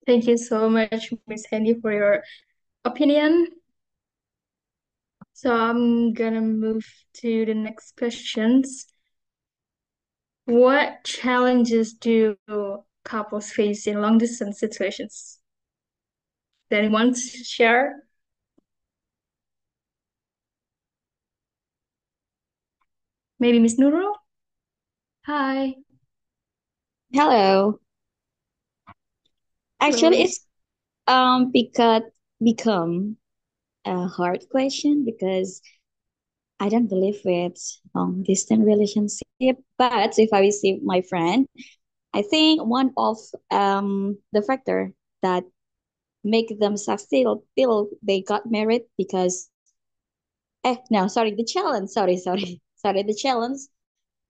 Thank you so much, Miss Handy, for your opinion. So I'm gonna move to the next questions. What challenges do couples face in long distance situations? Does anyone share? Maybe Miss Nurul? Hi. Hello. Actually, Hello. it's become a hard question because I don't believe it's long distance relationship. But if I receive my friend, I think one of the factor that make them succeed till they got married because no, sorry, the challenge, sorry, the challenge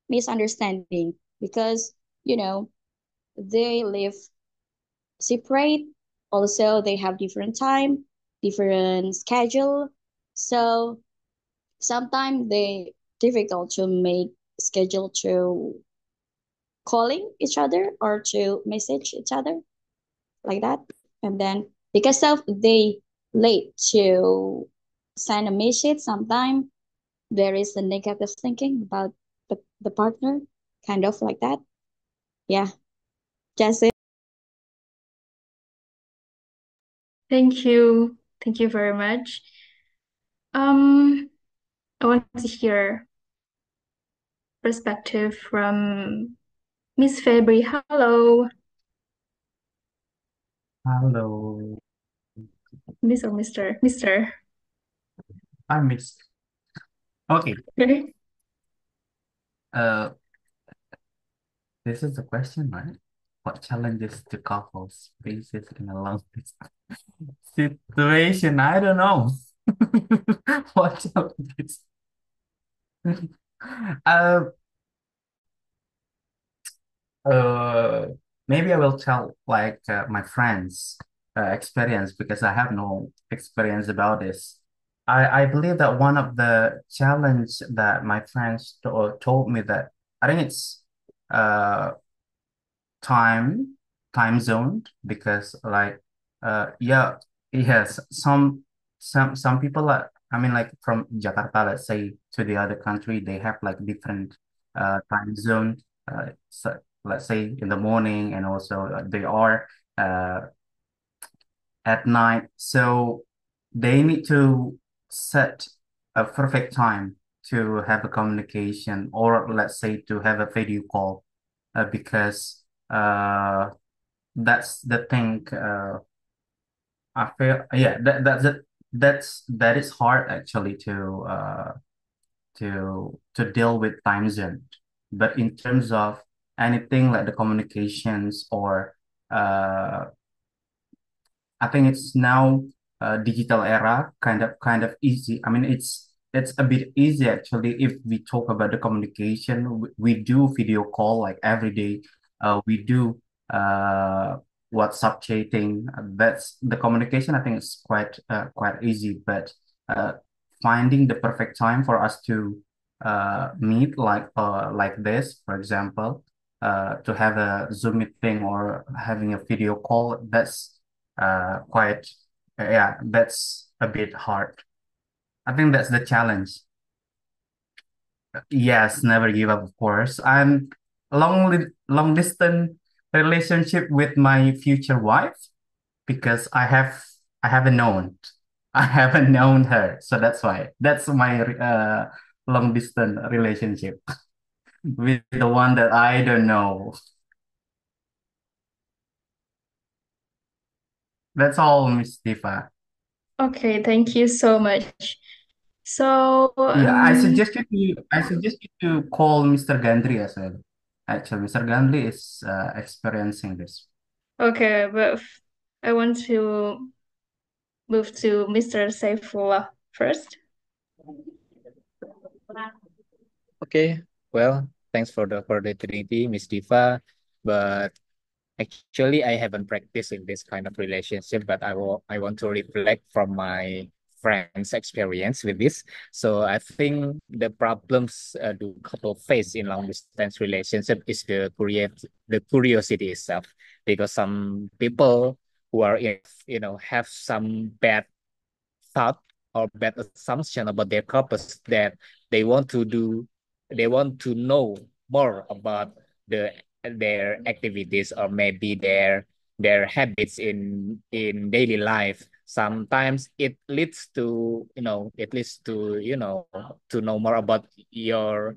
misunderstanding because you know they live separate. Also, they have different time, different schedule. So sometimes they difficult to make schedule to calling each other or to message each other like that. And then because of they late to send a message, sometimes there is a negative thinking about the partner, kind of like that. Yeah, just it. Thank you. Thank you very much. Um, I want to hear perspective from Miss Febri. Hello, Hello, Miss or Mr. Mr. I missed. Okay, Okay. uh, this is the question, right? What challenges do couples faces in a long distance situation? I don't know. What challenges? Uh, uh, Maybe I will tell like my friends' experience because I have no experience about this. I believe that one of the challenge that my friends told me that I think it's uh time time zone because like yeah, yes, some people are, I mean like from Jakarta, let's say, to the other country, they have like different time zone, so let's say in the morning, and also they are uh at night, so they need to set a perfect time to have a communication, or let's say to have a video call, because that's the thing. I feel, yeah, that is hard actually to deal with time zone. But in terms of anything like the communications or uh I think it's now digital era, kind of easy. I mean, it's a bit easy actually if we talk about the communication. We do video call like every day. We do uh, WhatsApp chatting. That's the communication. I think it's quite easy, but uh, finding the perfect time for us to meet like this, for example, to have a Zoom meeting or having a video call. That's quite, yeah, that's a bit hard. I think that's the challenge. Yes, never give up, of course. I'm long distance relationship with my future wife because I haven't known I haven't known her, so that's why that's my long distance relationship with the one that I don't know. That's all, Miss Tifa. Okay, thank you so much. So, Yeah, I suggest you to call Mr. Gandri as well. Actually, Mr. Gandri is experiencing this. okay, but I want to move to Mr. Saifullah first. Okay, well, thanks for the opportunity, Miss Diva. But actually, I haven't practiced in this kind of relationship, but I want to reflect from my friends' experience with this. So I think the problems do couple face in long distance relationship is the curiosity itself, because some people who are in, have some bad thought or bad assumption about their purpose, that they want to do they want to know more about their activities, or maybe their habits in daily life. Sometimes it leads to to know more about your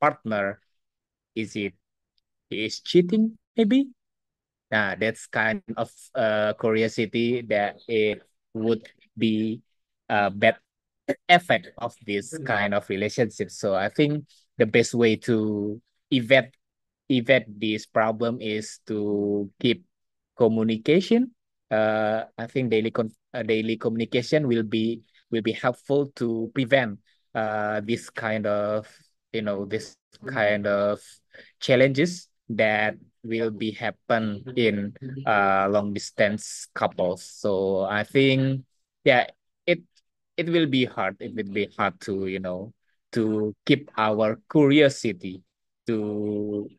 partner. Is it he is cheating, maybe? That's kind of curiosity that it would be a bad effect of this kind of relationship. So I think the best way to evade evade this problem is to keep communication. I think daily communication will be helpful to prevent this kind of challenges that will be happen in long distance couples. So I think, yeah, it it will be hard. It will be hard to keep our curiosity, to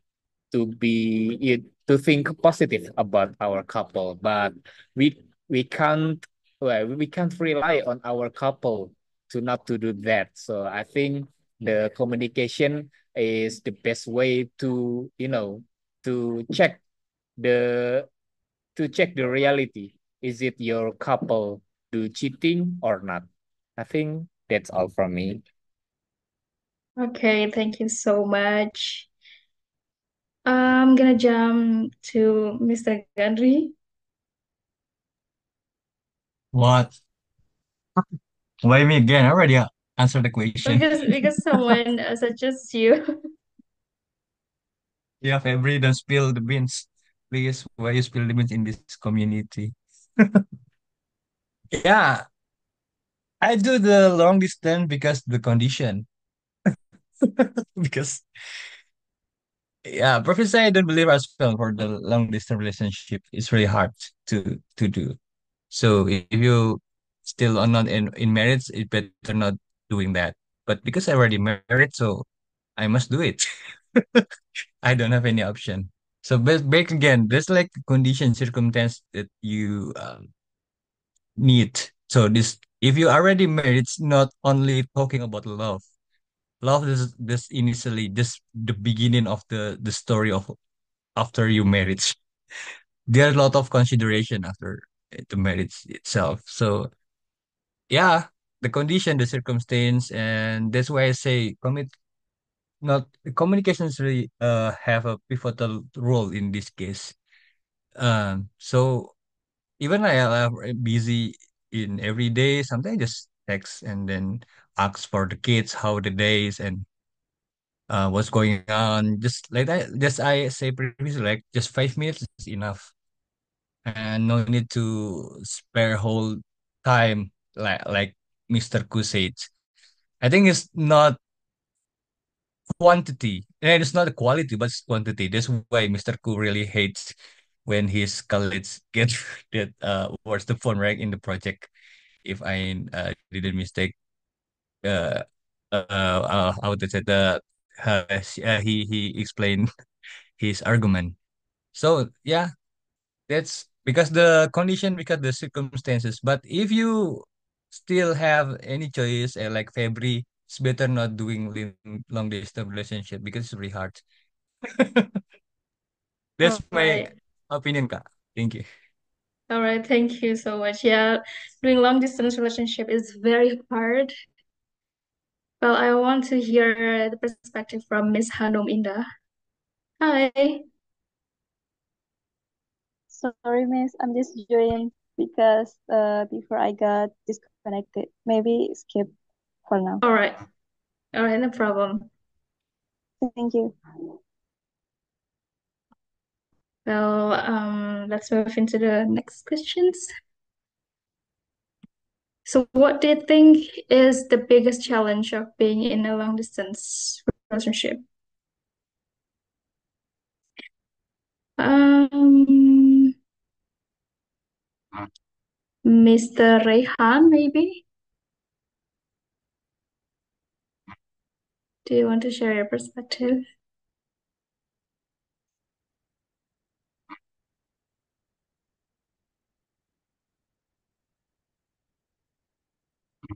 to think positive about our couple. But we can't we can't rely on our couple to not to do that. So I think the communication is the best way to the check the reality. Is it your couple do cheating or not? I think that's all from me. Okay, thank you so much. I'm gonna jump to Mr. Gandri What? Why me again? I already answered the question. because someone suggests you. Yeah, Febri, don't spill the beans. Please, why you spill the beans in this community? Yeah, I do the long distance because the condition. Because yeah, Professor, I don't believe as well for the long distance relationship. It's really hard to do. So if you still are not in marriage, it better not doing that. But because I already married, so I must do it. I don't have any option. So back again, there's like condition circumstance that you need. So this, if you already married, it's not only talking about love. Love is this initially just the beginning of the story of after you marriage. There are a lot of consideration after the marriage itself. So yeah, the condition, the circumstance, and that's why I say not communications really have a pivotal role in this case. So even I'm busy in every day, sometimes I just text and then ask for the kids how the days and what's going on. Just like that, just I say previously, like just 5 minutes is enough, and no need to spare whole time like Mr. Ku said. I think it's not quantity, and it's not quality, but it's quantity. That's why Mr. Ku really hates when his colleagues get that what's the phone right in the project. If I didn't mistake, uh, how to say the he explained his argument. So yeah, that's because the condition, because the circumstances. But if you still have any choice, like Febri, it's better not doing long distance relationship because it's really hard. That's All my right. opinion, Kak. Thank you. All right, thank you so much. Yeah, doing long distance relationship is very hard. Well, I want to hear the perspective from Miss Hanum Indah. Hi. Sorry, Miss, I'm just joining because before I got disconnected. Maybe skip for now. All right. All right, no problem. Thank you. Well, let's move into the next questions. So what do you think is the biggest challenge of being in a long distance relationship? Um, Mr. Rehan, maybe? Do you want to share your perspective?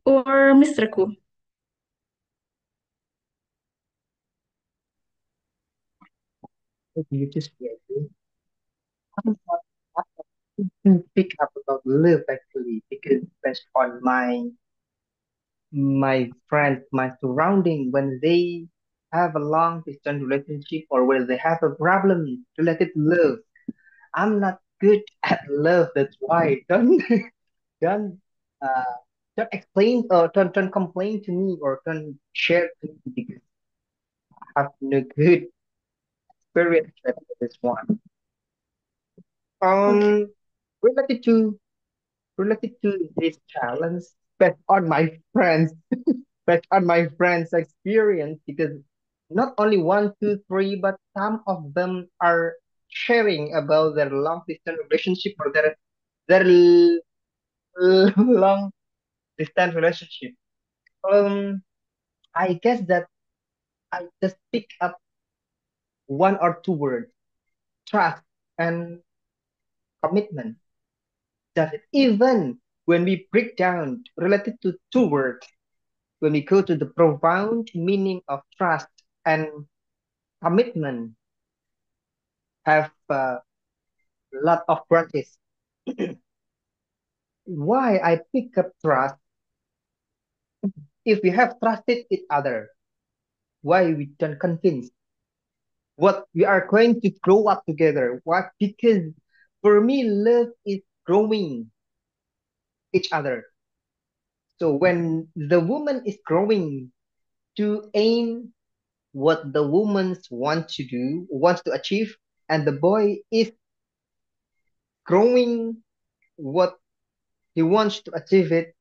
Or Mr. Ku? You just I'm not pick up about love actually because based on my friends, my surrounding, when they have a long distance relationship or when they have a problem related to love, I'm not good at love. That's why don't uh don't explain or don't complain to me or don't share to me because I have no good experience with this one. Okay. Um, related to related to this challenge, based on my friends, based on my friends' experience, because not only one, two, three, but some of them are sharing about their long distance relationship or their long distance relationship. Um, I guess that I just pick up one or two words: trust and commitment. That even when we break down related to two words, when we go to the profound meaning of trust and commitment, have a lot of practice. Why I pick up trust? If we have trusted each other, why we don't convince what we are going to grow up together? What? Because for me, love is growing each other. So when the woman is growing to aim what the woman wants to do, wants to achieve, and the boy is growing what he wants to achieve it,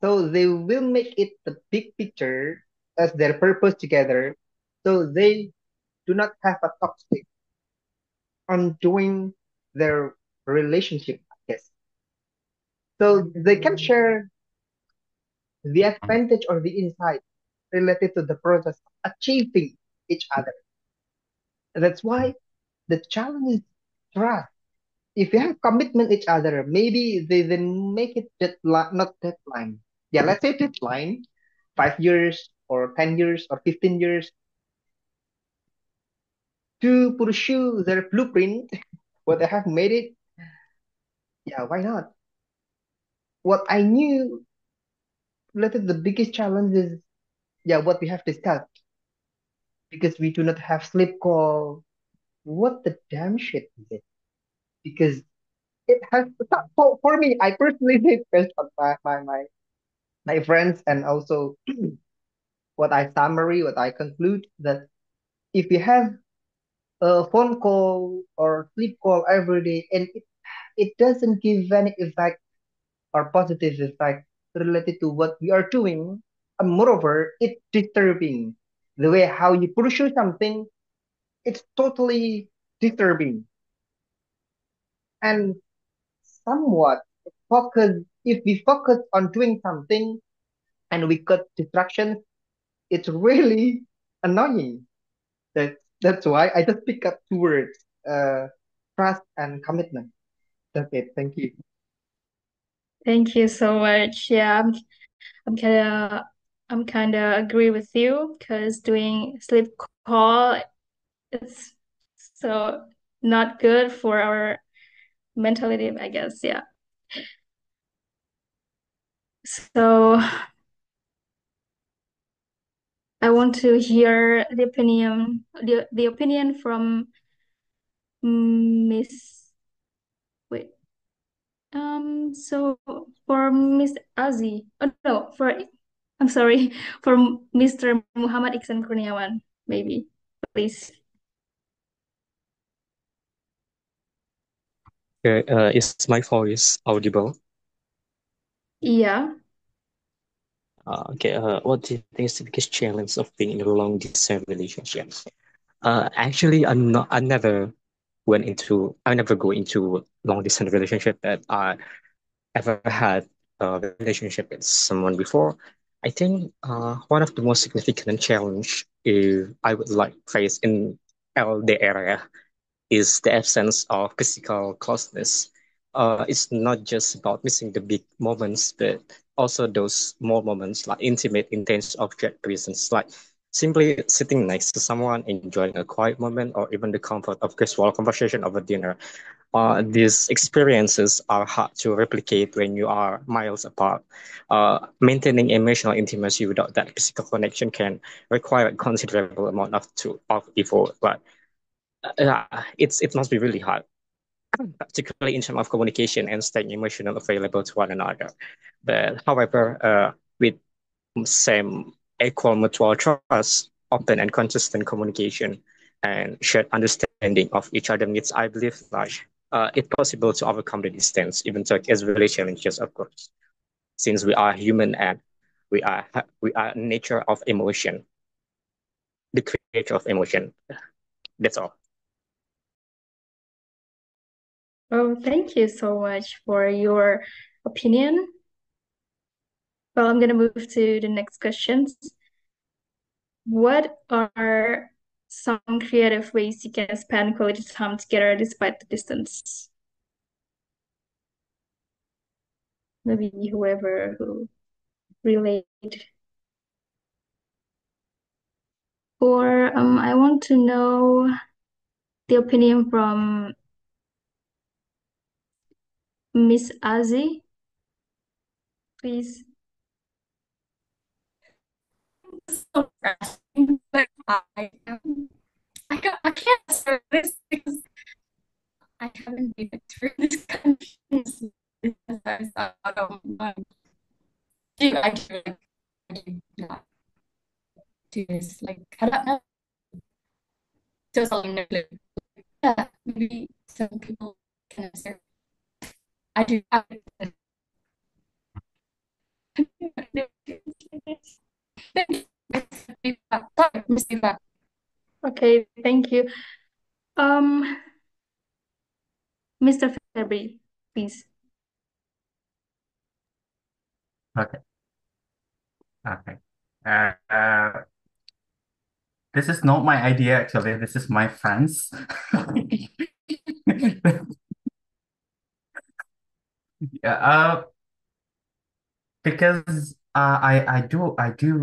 so they will make it the big picture as their purpose together. So they do not have a toxic on doing their relationship, I guess. So they can share the advantage or the insight related to the process of achieving each other. That's why the challenge is trust. If you have commitment each other, maybe they then make it deadline, not deadline. Yeah, let's say deadline, 5 years or 10 years or 15 years to pursue their blueprint, what they have made it. Yeah, why not? What I knew related the biggest challenge is yeah, what we have discussed because we do not have sleep call. What the damn shit is it? Because it has for me, I personally did based on my friends and also what I conclude that if you have a phone call or sleep call every day and it doesn't give any effect or positive effect related to what we are doing, and moreover, it's disturbing. The way how you pursue something, it's totally disturbing. And somewhat focus, if we focus on doing something and we got distractions, it's really annoying. That's why I just pick up two words, trust and commitment. That's it. Thank you. Thank you so much. Yeah, I'm kind of I'm kind of agree with you because doing sleep call is so not good for our mentality, I guess. Yeah. So I want to hear the opinion from Miss. Wait. So for Miss Azi, oh no, I'm sorry, for Mr. Muhammad Iksan Kurniawan, maybe, please. Okay, is my voice audible? Yeah. Okay, what do you think is the biggest challenge of being in a long distance relationship? Actually, I never go into long distance relationship that I ever had a relationship with someone before. I think one of the most significant challenge I would like face in LD area is the absence of physical closeness. It's not just about missing the big moments, but also those small moments like intimate, intense object presence, like simply sitting next to someone, enjoying a quiet moment, or even the comfort of casual conversation over dinner. These experiences are hard to replicate when you are miles apart. Maintaining emotional intimacy without that physical connection can require a considerable amount of effort, but uh, it must be really hard, particularly in terms of communication and staying emotional available to one another. But however, with same equal mutual trust, open and consistent communication, and shared understanding of each other's needs, I believe like it's possible to overcome the distance, even though it's really challenges, of course, since we are human and we are nature of emotion, the creator of emotion. That's all. Oh, thank you so much for your opinion. Well, I'm gonna move to the next questions. What are some creative ways you can spend quality time together despite the distance? Maybe whoever who relate. Or I want to know the opinion from Miss Azi, please. So frustrating, but I can't answer this because I haven't been through this conditions because I don't do I do like I do not do this like I don't know. Just like no clue. Yeah, maybe some people can answer. I do. Okay, thank you. Mr. February, please. Okay. Okay. Uh, this is not my idea actually. This is my friend's. Yeah, because I do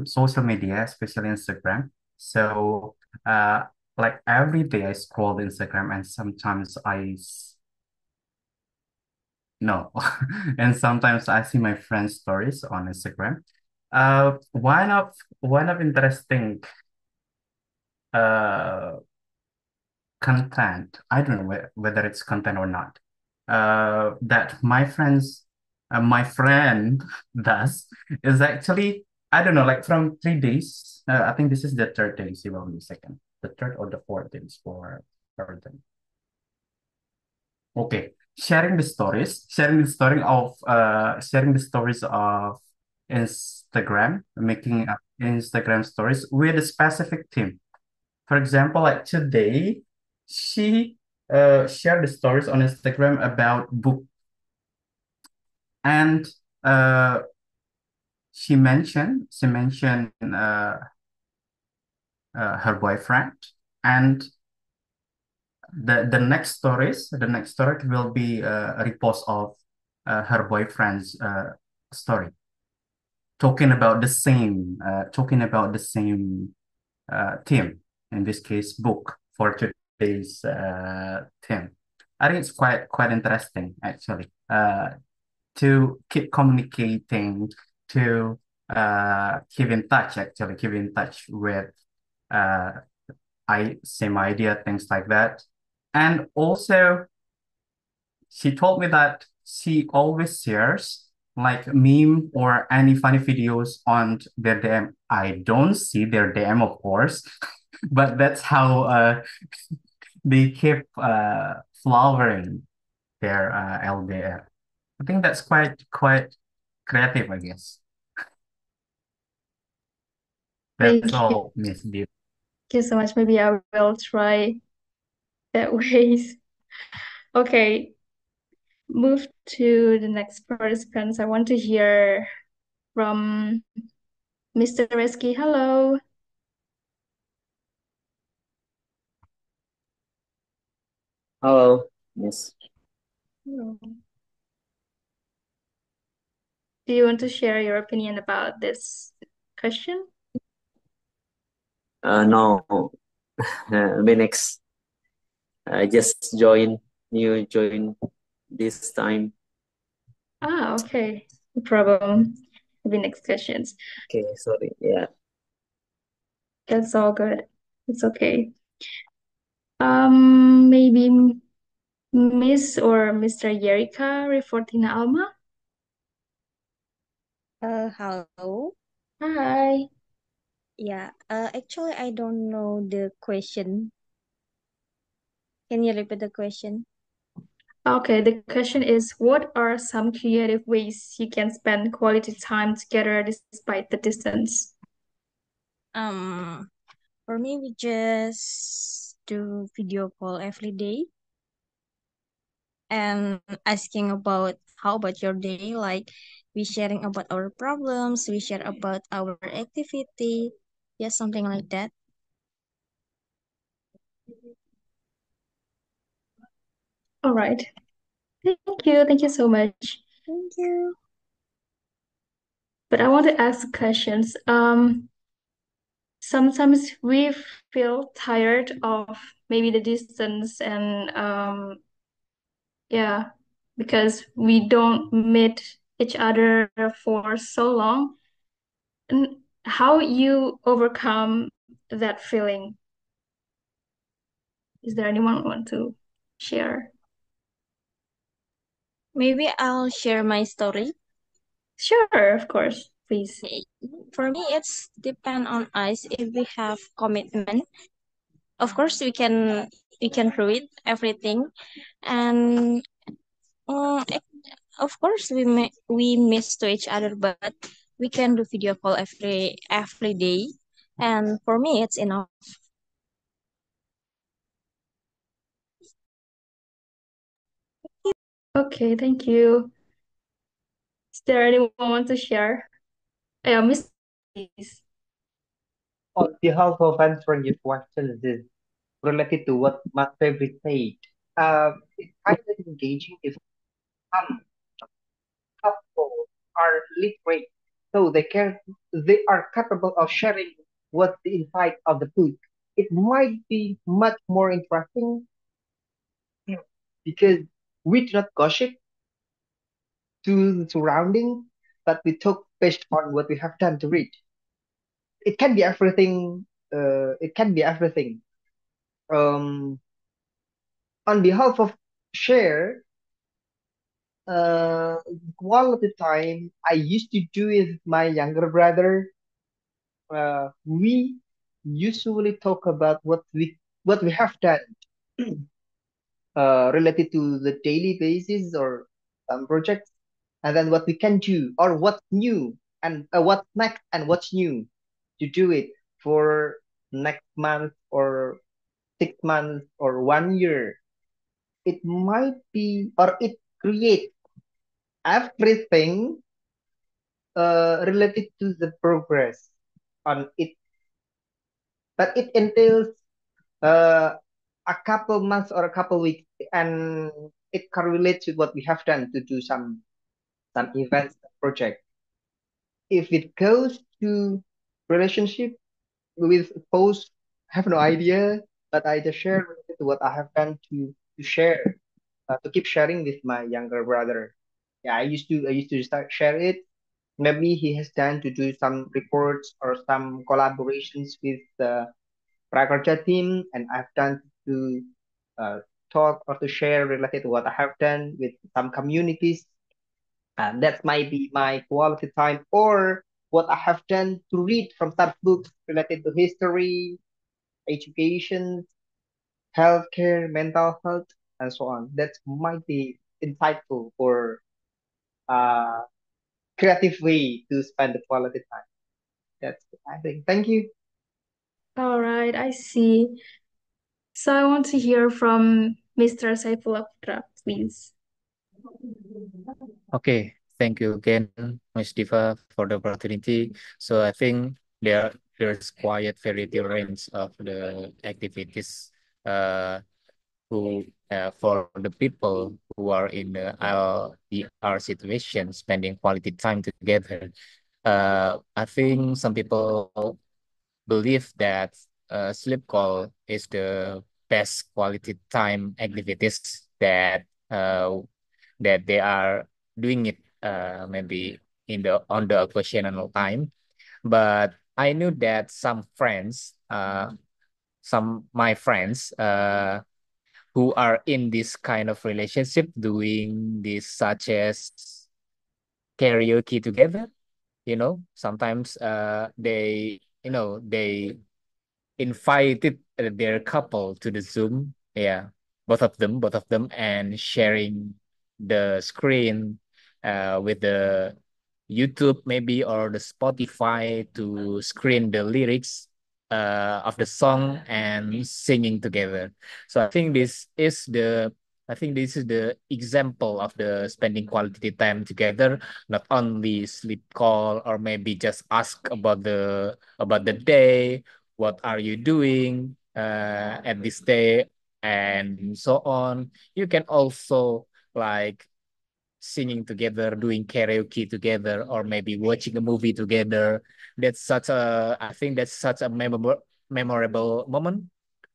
social media, especially Instagram. So like every day I scroll Instagram and sometimes no, and sometimes I see my friends' stories on Instagram. One of interesting uh content. I don't know whether it's content or not. That my friend does is actually, I don't know, like from 3 days. I think this is the third day. See, one second, the third or the fourth days for them. Okay, sharing the stories of Instagram, making Instagram stories with a specific theme. For example, like today, she shared the stories on Instagram about book, and uh, she mentioned her boyfriend, and the next story will be a repost of her boyfriend's story, talking about the same theme, in this case, book for today's theme. I think it's quite interesting actually. To keep communicating, to keep in touch with uh, same idea, things like that. And also, she told me that she always shares like meme or any funny videos on their DM. I don't see their DM, of course, but that's how they keep flowering their LDR. I think that's quite creative, I guess. That's Thank all, Miss Deep. you so much. Maybe I will try that ways. Okay, move to the next participants. I want to hear from Mr. Reski. Hello. Hello, yes. Hello. Do you want to share your opinion about this question? No, the next. I just join this time. Okay. No problem. Maybe next questions. Okay, sorry. Yeah. That's all good. It's okay. Maybe Miss or Mr. Yerika Refortina Alma. Hello. Hi. Yeah, actually, I don't know the question. Can you repeat the question? Okay, the question is, what are some creative ways you can spend quality time together despite the distance? Um, for me, we just do video call every day and asking about how about your day, like we sharing about our problems, we share about our activity, yeah, something like that. All right. Thank you. Thank you so much. Thank you. But I want to ask questions. Sometimes we feel tired of maybe the distance and yeah, because we don't meet each other for so long. And how you overcome that feeling? Is there anyone who want to share? Maybe I'll share my story. Sure, of course, please. For me, it's depend on us if we have commitment. Of course, we can read everything, and of course we miss to each other, but we can do video call every day, and for me, it's enough. Okay, thank you. Is there anyone want to share? Yeah, Miss, please. On behalf of answering your question, this is related to what my favorite said. It's kind of engaging if some couples are literate, so they are capable of sharing what's the inside of the food. It might be much more interesting because we do not gossip to the surrounding, but we talk based on what we have done to read. It can be everything. It can be everything. Um, on behalf of share, uh, quality time I used to do with my younger brother. We usually talk about what we have done related to the daily basis or some projects, and then what we can do or what's new and what's next and what's new to do it for next month or 6 months or 1 year. It might be or it creates everything related to the progress on it, but it entails uh, a couple months or a couple weeks, and it correlates with what we have done to do some events project. If it goes to relationship with post, have no idea, but I just share related to what I have done to share to keep sharing with my younger brother. Yeah, I used to start share it. Maybe he has done to do some reports or some collaborations with the Prakarja team, and I've done to uh, talk or to share related to what I have done with some communities. And that might be my quality time or what I have done to read from some books related to history, education, healthcare, mental health, and so on. That might be insightful or uh, creative way to spend the quality time. That's I think. Thank you. All right, I see. So I want to hear from Mr. Saifullah Putra, please. Okay, thank you again, Ms. Diva, for the opportunity. So I think there's quite variety range of the activities uh, who for the people who are in the LDR situation, spending quality time together. I think some people believe that sleep call is the best quality time activities that they are doing it maybe in the on the occasional time. But I knew that some my friends who are in this kind of relationship doing this such as karaoke together, sometimes they invited their couple to the Zoom. Yeah, both of them, and sharing the screen with the YouTube maybe or the Spotify to screen the lyrics of the song and singing together. So I think this is the example of the spending quality time together, not only sleep call or maybe just ask about the day, what are you doing at this day, and so on. You can also like singing together, doing karaoke together, or maybe watching a movie together. I think that's such a memorable moment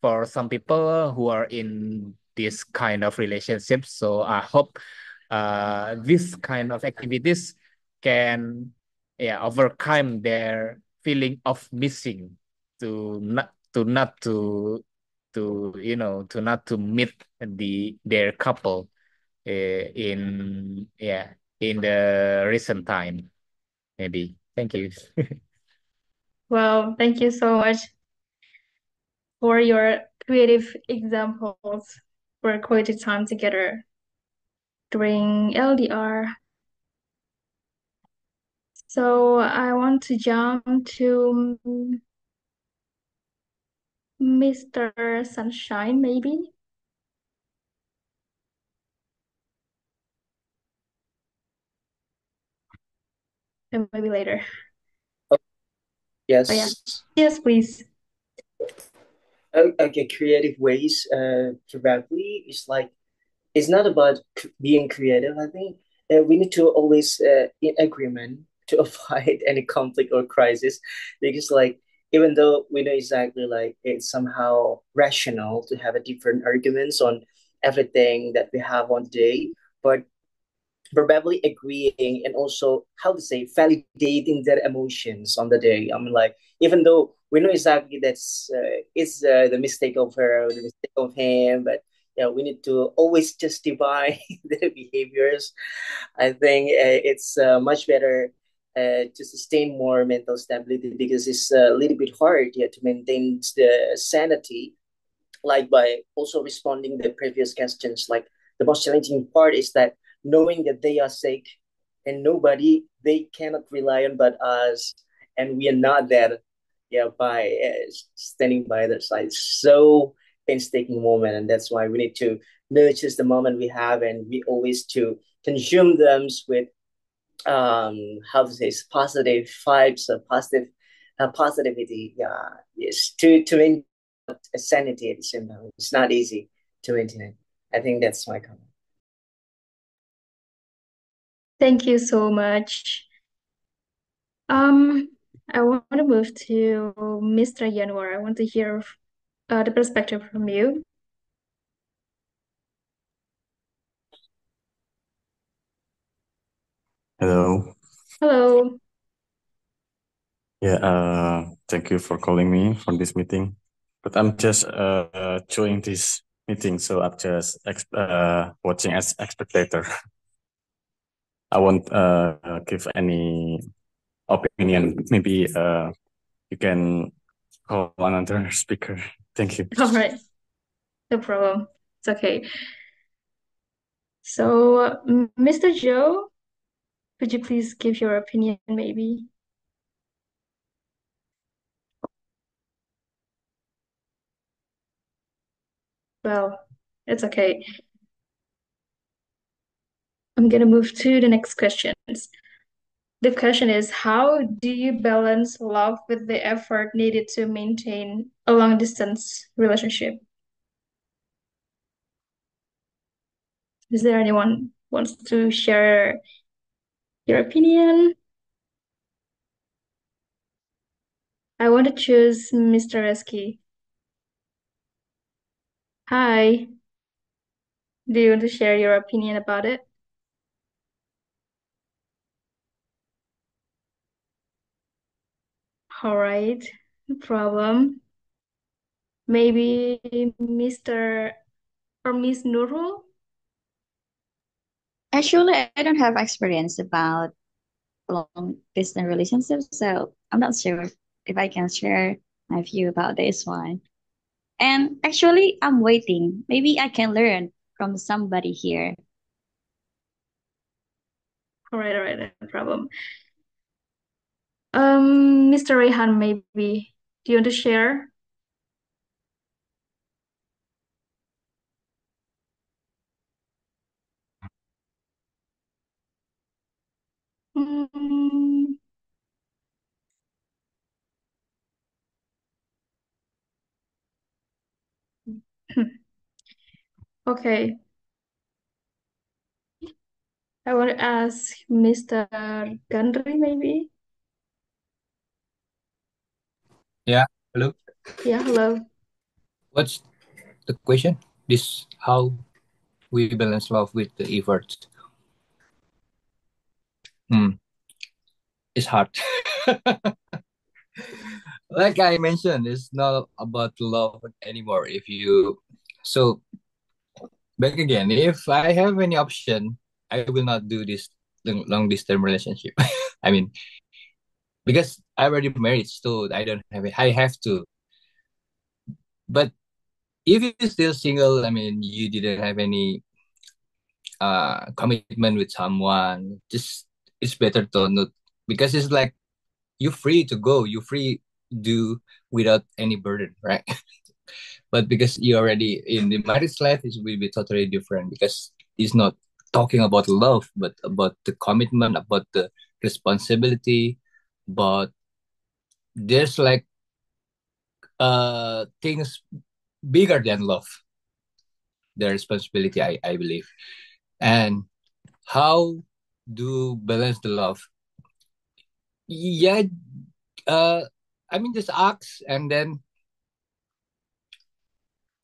for some people who are in this kind of relationship. So I hope this kind of activities can, yeah, overcome their feeling of missing to not to meet their couple in the recent time, maybe. Thank you. Well, thank you so much for your creative examples for quality time together during LDR. So I want to jump to Mr. Sunshine, maybe, and maybe later. Oh yeah, Yes. yes, please. Okay, creative ways probably is like it's not about being creative. I think we need to always in agreement to avoid any conflict or crisis, because like even though we know exactly like it's somehow rational to have a different arguments on everything that we have on the day, but probably agreeing and also how to say validating their emotions on the day. I mean, like even though we know exactly that's it's the mistake of her, or the mistake of him, but yeah, we need to always justify their behaviors. I think it's much better to sustain more mental stability, because it's a little bit hard, yeah, to maintain the sanity, like by also responding the previous questions. Like the most challenging part is that knowing that they are sick and nobody they cannot rely on but us, and we are not there, yeah, by standing by their side. So painstaking moment, and that's why we need to nurture the moment we have, and we always to consume them with how to say positive vibes or positive positivity. Yeah, yes, to maintain sanity at the same time. It's not easy to maintain. I think that's my comment. Thank you so much. I want to move to Mr. Yanwar. I want to hear the perspective from you. Hello. Hello. Yeah, thank you for calling me for this meeting. But I'm just joining this meeting, so I'm just watching as spectator. I won't give any opinion. Maybe you can call another speaker. Thank you. All right, no problem. It's okay. So, Mr. Joe, could you please give your opinion, maybe? Well, it's okay. I'm gonna move to the next questions. The question is, how do you balance love with the effort needed to maintain a long distance relationship? Is there anyone wants to share your opinion? I want to choose Mr. Reski. Hi, do you want to share your opinion about it? All right, no problem. Maybe Mr. or Miss Nurul? Actually, I don't have experience about long distance relationships, so I'm not sure if I can share my view about this one. And actually, I'm waiting. Maybe I can learn from somebody here. All right, no problem. Mr. Rehan, maybe. Do you want to share? Mm, okay, I want to ask Mr. Gandri, maybe. Yeah, hello. Yeah, hello. What's the question? This how we balance love with the efforts. It's hard. Like I mentioned, it's not about love anymore. If you so back again, if I have any option, I will not do this long distance relationship. I mean, because I already married, so I don't have it. I have to. But if you're still single, I mean, you didn't have any commitment with someone, just it's better to not, because it's like you're free to go, you're free do without any burden, right? But because you're already in the marriage life, it will be totally different because it's not talking about love, but about the commitment, about the responsibility. But there's like things bigger than love, the responsibility, I believe. And how do balance the love? Yeah, uh I mean just ask, and then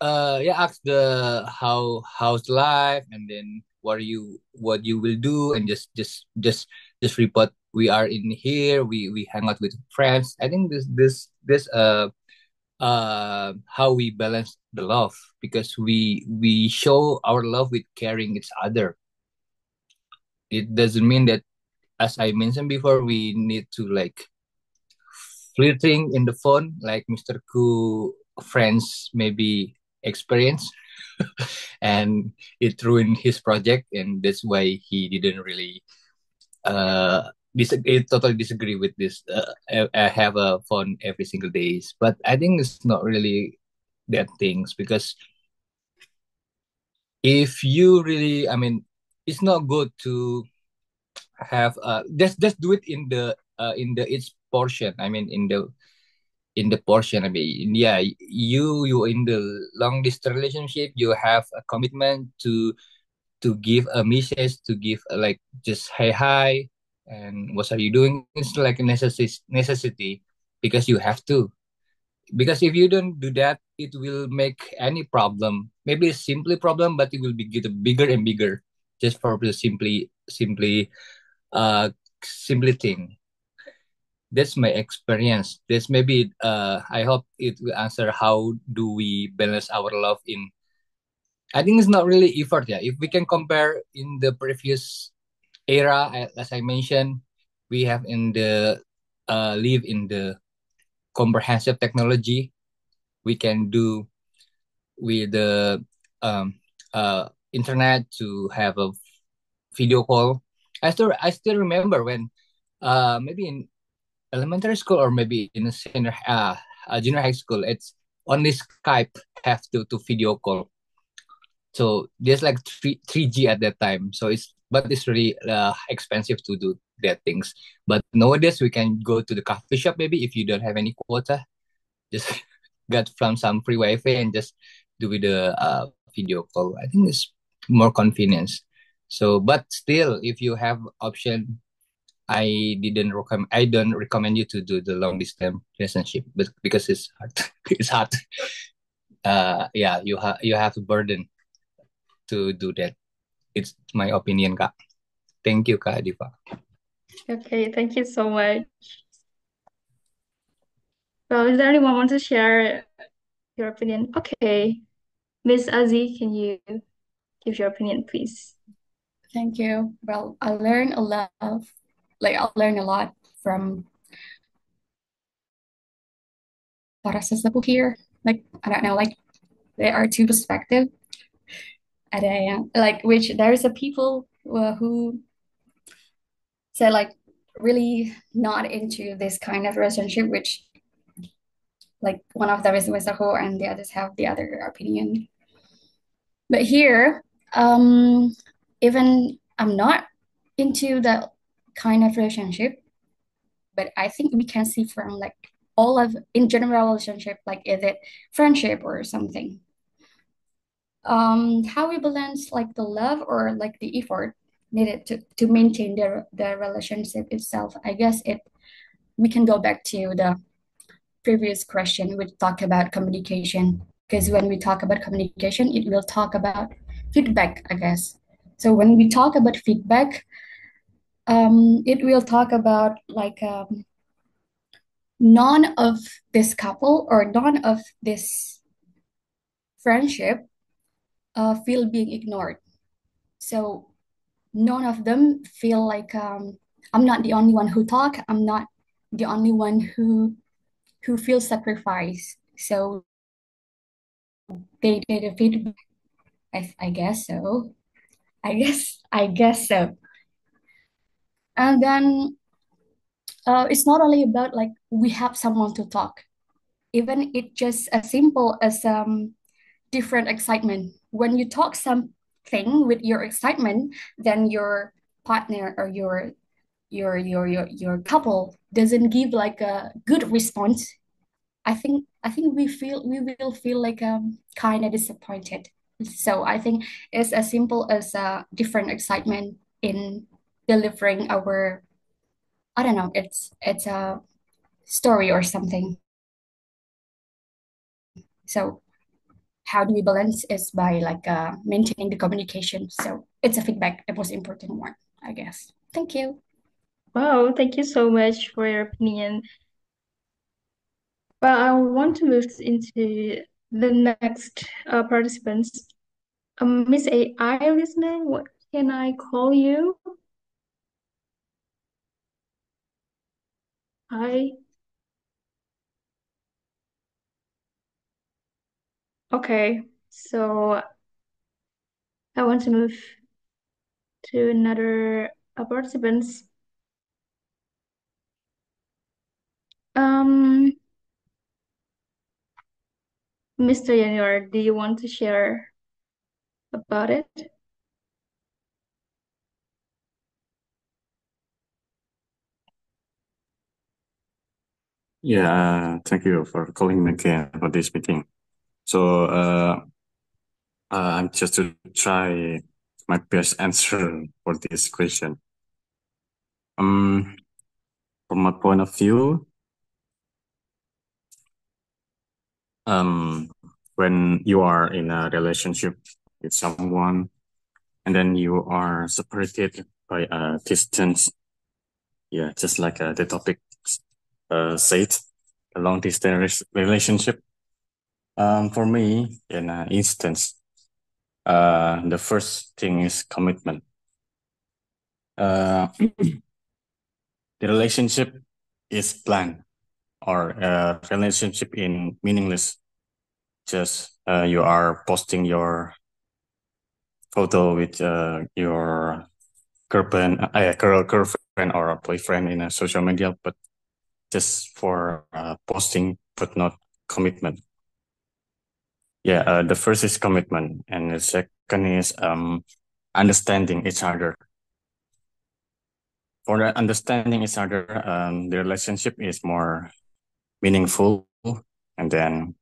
yeah, ask the how's life, and then what you will do, and just report we are in here, we hang out with friends. I think this how we balance the love, because we show our love with caring each other. It doesn't mean that, as I mentioned before, we need to like flirting in the phone like Mr. Ku friends maybe experience. And it ruined his project, and that's why he didn't really totally disagree with this. I have a phone every single days, but I think it's not really that things, because if you really, I mean, it's not good to have just do it in the each portion. I mean, in the portion. I mean, yeah, you in the long distance relationship, you have a commitment to give a message, to give like just hey hi, and what are you doing? It's like a necessity, because you have to. Because if you don't do that, it will make any problem. Maybe a simply problem, but it will be get bigger and bigger, just for the uh simply thing. That's my experience. That's maybe I hope it will answer how do we balance our love I think it's not really effort. Yeah, if we can compare in the previous era, as I mentioned, we have in the live in the comprehensive technology. We can do with the um, internet to have a video call. I still remember when maybe in elementary school or maybe in a junior high school, it's only Skype have to video call. So there's like three G at that time. So it's really expensive to do that things. But nowadays we can go to the coffee shop maybe if you don't have any quota, just get from some free Wi-Fi and just do with the video call. I think it's more convenience. So, but still, if you have option, I don't recommend you to do the long distance relationship, but because it's hard. It's hard. Yeah, you have a burden to do that. It's my opinion, Kak. Thank you, Kak Diva. Okay, thank you so much. Well, is there anyone want to share your opinion? Okay, Miss Azzy, can you give your opinion, please? Thank you. Well, I learned a lot from para sesepuh here. Like, I don't know, like there are two perspectives. Ada yang like which there's a people who say like really not into this kind of relationship, which like one of them is with the whole and the others have the other opinion. But here, even I'm not into that kind of relationship, but I think we can see from like all of in general relationship, like is it friendship or something. How we balance like the love or like the effort needed to maintain the relationship itself. I guess we can go back to the previous question, which talk about communication. Because when we talk about communication, it will talk about feedback, I guess. So when we talk about feedback, it will talk about like none of this couple or none of this friendship feel being ignored. So none of them feel like I'm not the only one who talk. I'm not the only one who feels sacrificed. So they the feedback. I guess so. I guess so. And then it's not only about like we have someone to talk. Even it just as simple as different excitement. When you talk something with your excitement, then your partner or your couple doesn't give like a good response. I think we will feel like kind of disappointed. So I think it's as simple as different excitement in delivering our, I don't know, it's a story or something. So how do we balance is by like maintaining the communication. So it's a feedback, the most important one, I guess. Thank you. Wow, thank you so much for your opinion. Well, I want to move into the next participants. Miss A, are you listening? What can I call you? Hi. Okay, so I want to move to another participants. Um, Mr. Yanior, do you want to share about it? Yeah, thank you for calling me again for this meeting. So I'm just to try my best answer for this question. From my point of view, when you are in a relationship with someone and then you are separated by a distance, yeah, just like the topic said, a long distance relationship. For me, in an instance, The first thing is commitment. Uh, the relationship is bland, or a relationship in meaningless. Just you are posting your photo with your girlfriend or a boyfriend in a social media, but just for posting, but not commitment. Yeah, the first is commitment, and the second is understanding each other. For the understanding each other, the relationship is more meaningful, and then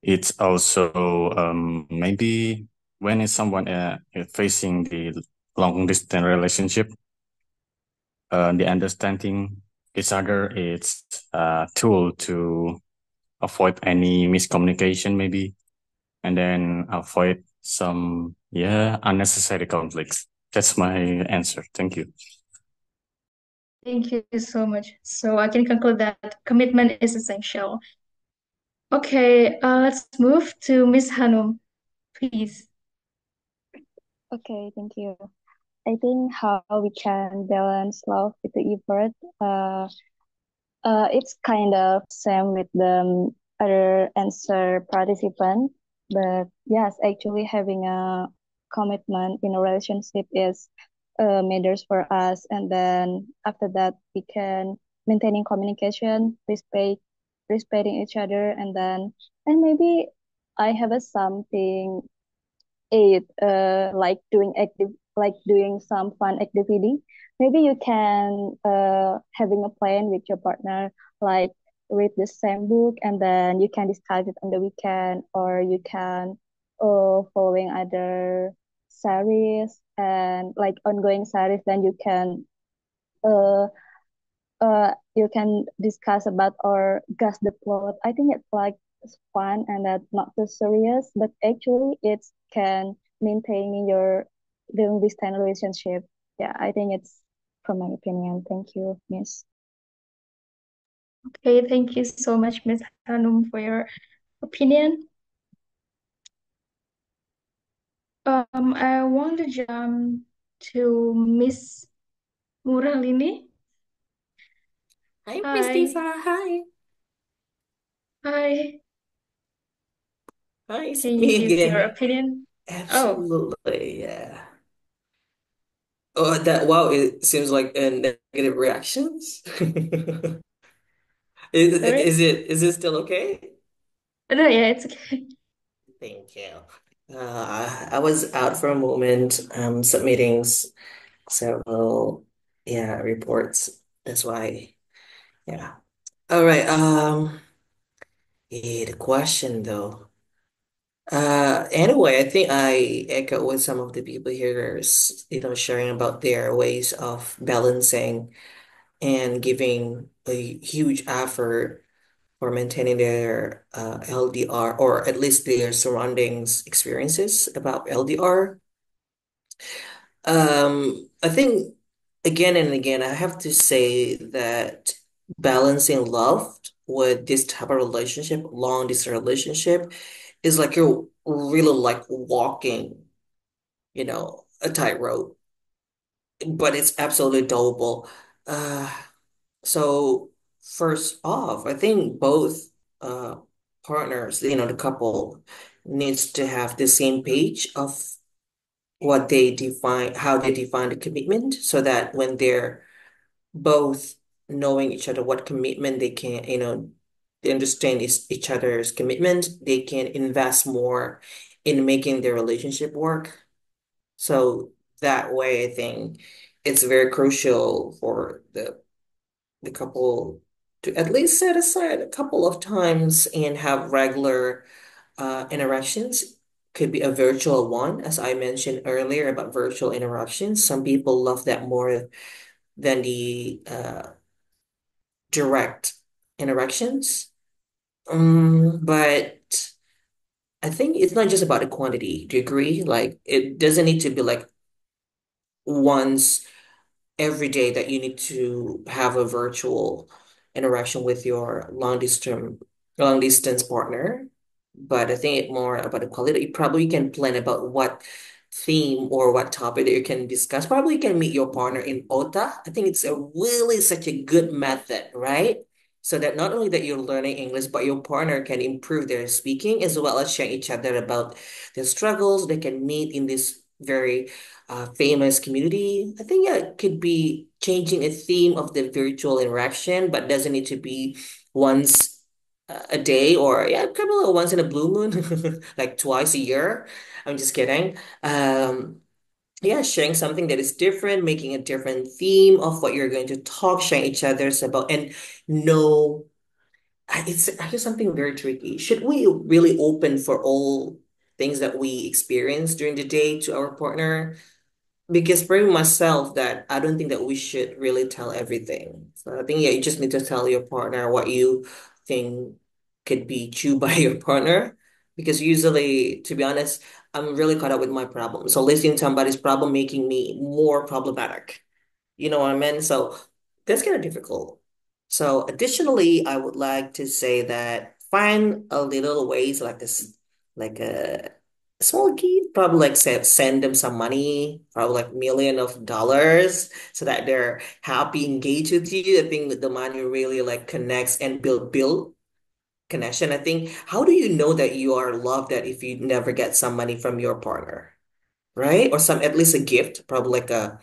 it's also maybe when is someone facing the long distance relationship, the understanding each other is a tool to avoid any miscommunication maybe, and then avoid some unnecessary conflicts. That's my answer. Thank you. Thank you so much. So I can conclude that commitment is essential. Okay, let's move to Miss Hanum, please. Okay, thank you. I think how we can balance love with the effort. It's kind of same with the other answer participant, but yes, actually having a commitment in a relationship is matters for us, and then after that we can maintaining communication, respecting each other, and maybe I have a something it like doing some fun activity. Maybe you can having a plan with your partner, like read the same book, and then you can discuss it on the weekend, or you can following other series and like ongoing series. Then uh you can discuss about or guess the plot. I think it's like it's fun and that's not so serious, but actually it can maintain your long distance relationship. Yeah, I think it's from my opinion. Thank you, Miss. Okay, thank you so much, Miss Hanum, for your opinion. I want to jump to Miss Muralini. Hi, Miss Hi. Diva. Hi. Hi. Hi, it's Can me you give your again. opinion? Oh, Absolutely, yeah. Oh, that wow, it seems like negative reactions. sorry? Is it still okay? No, yeah, it's okay. Thank you. I was out for a moment, submitting several, reports. That's why, yeah. All right. The question though. Anyway, I think I echo with some of the people here, sharing about their ways of balancing and giving a huge effort for maintaining their LDR, or at least their surroundings experiences about LDR. I think again and again, I have to say that balancing love with this type of relationship, long distance relationship, is like you're really like walking, a tightrope, but it's absolutely doable. Uh, so first off, I think both uh partners, the couple needs to have the same page of how they define the commitment, so that when they're both knowing each other what commitment they can, they understand each other's commitment, they can invest more in making their relationship work. So that way, I think it's very crucial for the couple to at least set aside a couple of times and have regular interactions. Could be a virtual one, as I mentioned earlier about virtual interactions. Some people love that more than the direct interactions. But I think it's not just about the quantity. Do you agree? Like, it doesn't need to be like once every day that you need to have a virtual interaction with your long distance partner. but I think it more about the quality. You probably can plan about what theme or what topic that you can discuss. Probably you can meet your partner in OTA. I think it's a really such a good method, right? So that not only that you're learning English, but your partner can improve their speaking as well as share each other about their struggles. They can meet in this very famous community. I think yeah, it could be changing a theme of the virtual interaction, but doesn't need to be once a day or yeah, probably once in a blue moon, like twice a year. I'm just kidding. Yeah, sharing something that is different, making a different theme of what you're going to talk, sharing each other's about, and know it's actually something very tricky. Should we really open for all things that we experience during the day to our partner? Because for myself, that I don't think that we should really tell everything. So I think yeah, you just need to tell your partner what you think could be chewed by your partner. Because usually, to be honest, I'm really caught up with my problem. So listening to somebody's problem making me more problematic. You know what I mean? So that's kind of difficult. So additionally, I would like to say that find a little ways like this, like a small gift, probably like send them some money, probably like million of dollars, so that they're happy, engaged with you. I think that the money really like connects and build connection. I think how do you know that you are loved that if you never get some money from your partner, right? Or some at least a gift, probably like a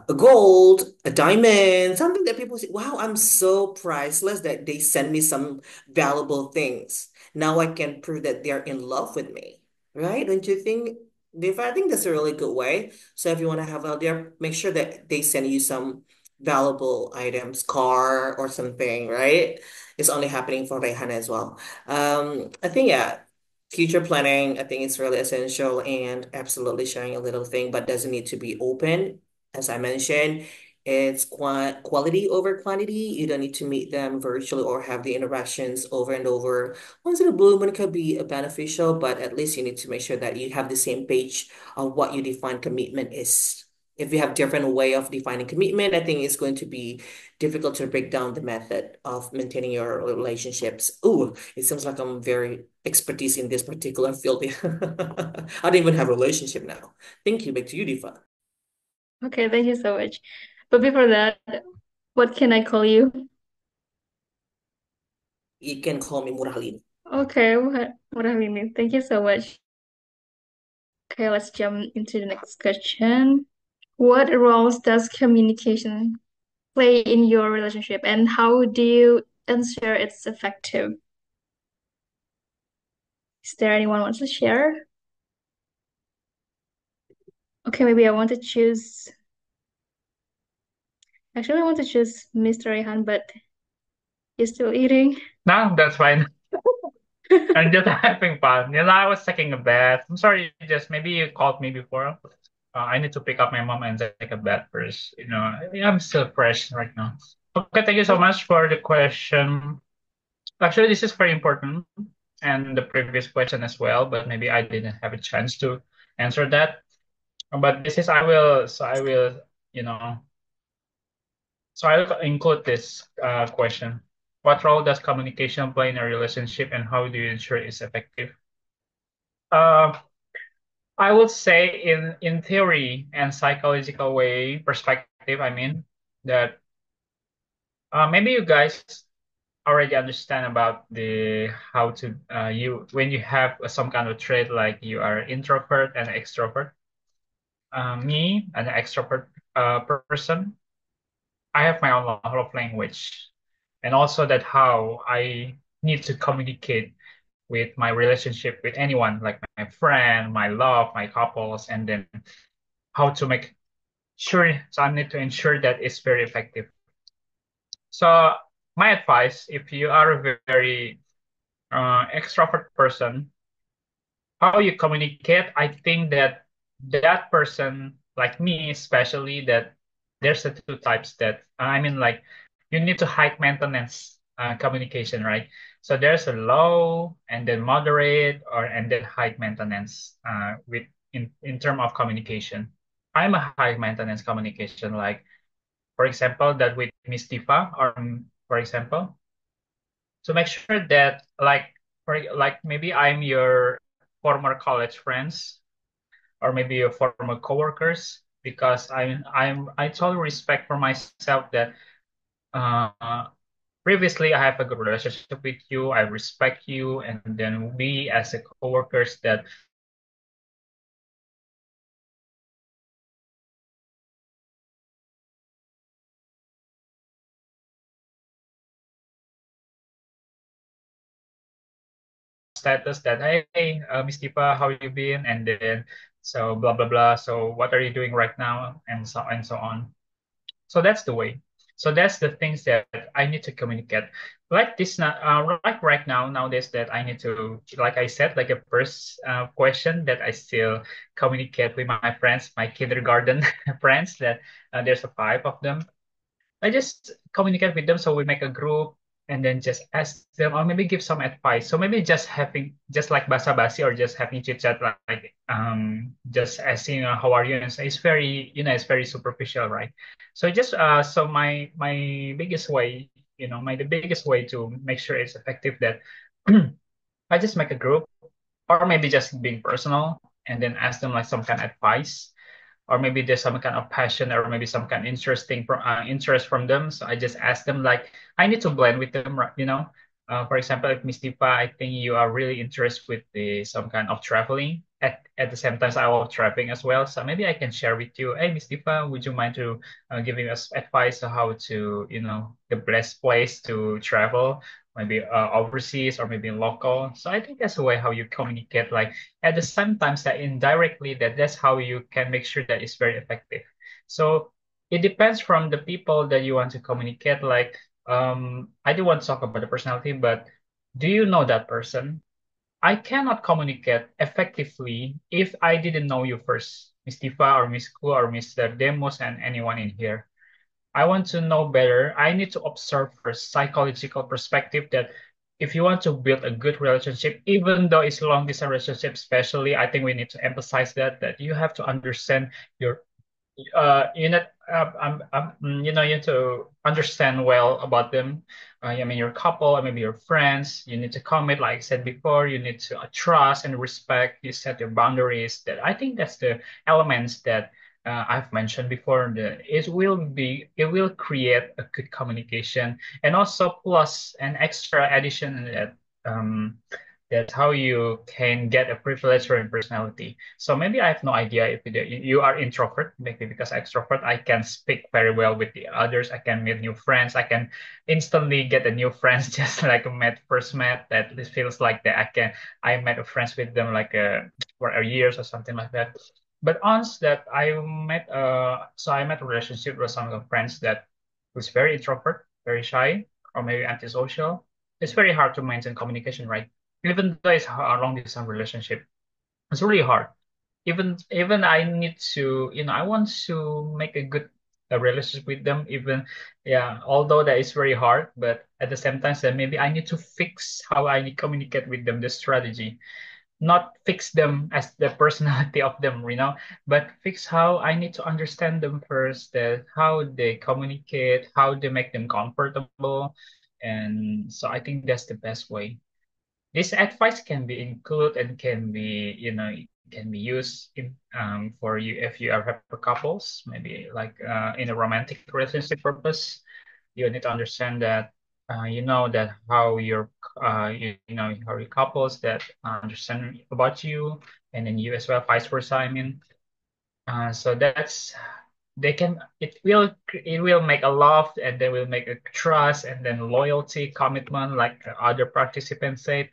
gold, a diamond, something that people say, wow, I'm so priceless that they send me some valuable things. Now I can prove that they're in love with me, right? Don't you think, Div? I think that's a really good way. So if you want to have out there, make sure that they send you some valuable items, car or something, right? It's only happening for Rehan as well. I think, yeah, future planning, I think it's really essential and absolutely sharing a little thing, but doesn't need to be open as I mentioned, it's quality over quantity. You don't need to meet them virtually or have the interactions over and over. Once in a blue moon could be beneficial, but at least you need to make sure that you have the same page of what you define commitment is. If you have different way of defining commitment, I think it's going to be difficult to break down the method of maintaining your relationships. Ooh, it seems like I'm very expertise in this particular field. I don't even have a relationship now. Thank you. Back to you, Diva. Okay, thank you so much. But before that, what can I call you? You can call me Muralin. Okay, what I mean. Thank you so much. Okay, let's jump into the next question. What roles does communication play in your relationship, and how do you ensure it's effective? Is there anyone wants to share? Okay, maybe I want to choose. Actually, I want to choose Mr. Rehan, but he's still eating. No, that's fine. I'm just having fun. I was taking a bath. I'm sorry, just maybe you called me before. I need to pick up my mom and take a bath first. I'm still fresh right now. Okay, thank you so much for the question. Actually, this is very important, and the previous question as well, but maybe I didn't have a chance to answer that. But this is you know, so I'll include this question. What role does communication play in a relationship, and how do you ensure it's effective? Uh, I would say in theory and psychological way perspective, I mean that maybe you guys already understand about the how to you when you have some kind of trait like you are introvert and extrovert. Me, an extrovert person, I have my own love language, and also that how I need to communicate with my relationship with anyone, like my friend, my love, my couples, and then how to make sure. So I need to ensure that it's very effective. So my advice, if you are a very extrovert person, how you communicate, I think that that person, like me especially, that there's the two types that I mean, like you need to high maintenance communication, right? So there's a low and then moderate or and then high maintenance with in term of communication. I'm a high maintenance communication, like for example, that with Miss Tifa, or for example, to make sure that like like maybe I'm your former college friends or maybe your former coworkers because I totally respect for myself that uh, previously I have a good relationship with you, I respect you, and then we as a coworkers that status that hey, Miss Tipa, how you been? And then so blah blah blah. So what are you doing right now? And so on. So that's the way. So that's the things that I need to communicate. Like this, like right now, nowadays that I need to, like I said, like a first question that I still communicate with my friends, my kindergarten friends, that there's a five of them. I just communicate with them. So we make a group and then just ask them or maybe give some advice. So maybe just having just like basa-basi or just having chit chat like just asking how are you and so it's very it's very superficial, right? So just so my biggest way my the biggest way to make sure it's effective that I just make a group or maybe just being personal and then ask them like some kind of advice or maybe there's some kind of passion or maybe some kind of interest from them. So I just ask them like I need to blend with them, right? For example, if Miss Tipa, I think you are really interested with the some kind of traveling. At the same time, I love traveling as well. So maybe I can share with you, hey, Miss Tipa, would you mind to giving us advice on how to, the best place to travel, maybe overseas or maybe local. So I think that's the way how you communicate, like at the same time that indirectly that's how you can make sure that it's very effective. So it depends from the people that you want to communicate. Like I do want to talk about the personality, but do you know that person? I cannot communicate effectively if I didn't know you first, Miss Tifa or Miss Ku or Mr. Demos and anyone in here. I want to know better. I need to observe first psychological perspective that if you want to build a good relationship, even though it's long distance relationship, especially, I think we need to emphasize that you have to understand your you know, you need to understand well about them. I mean, your couple, or maybe your friends. You need to commit, like I said before. You need to trust and respect. You set your boundaries. That I think that's the elements that I've mentioned before. That it will create a good communication, and also plus an extra addition that um, that's how you can get a privilege or a personality. So maybe I have no idea if you are introvert, maybe because extrovert, I can speak very well with the others. I can meet new friends. I can instantly get a new friends just like first met. That this feels like that I met a friends with them like for a years or something like that. But once that I met a relationship with some of the friends that was very introvert, very shy, or maybe antisocial. It's very hard to maintain communication, right? Even though it's a long distance relationship, it's really hard. Even I need to, I want to make a good relationship with them. Even yeah, although that is very hard, but at the same time, then maybe I need to fix how I need communicate with them, the strategy, not fix them as the personality of them, but fix how I need to understand them first, that how they communicate, how they make them comfortable, and so I think that's the best way. This advice can be included and can be, can be used for you if you are for couples, maybe like in a romantic relationship purpose. You need to understand that that how your how your couples that understand about you, and then you as well, vice versa. I mean, so that's it will make a love, and then will make a trust, and then loyalty, commitment, like other participants say.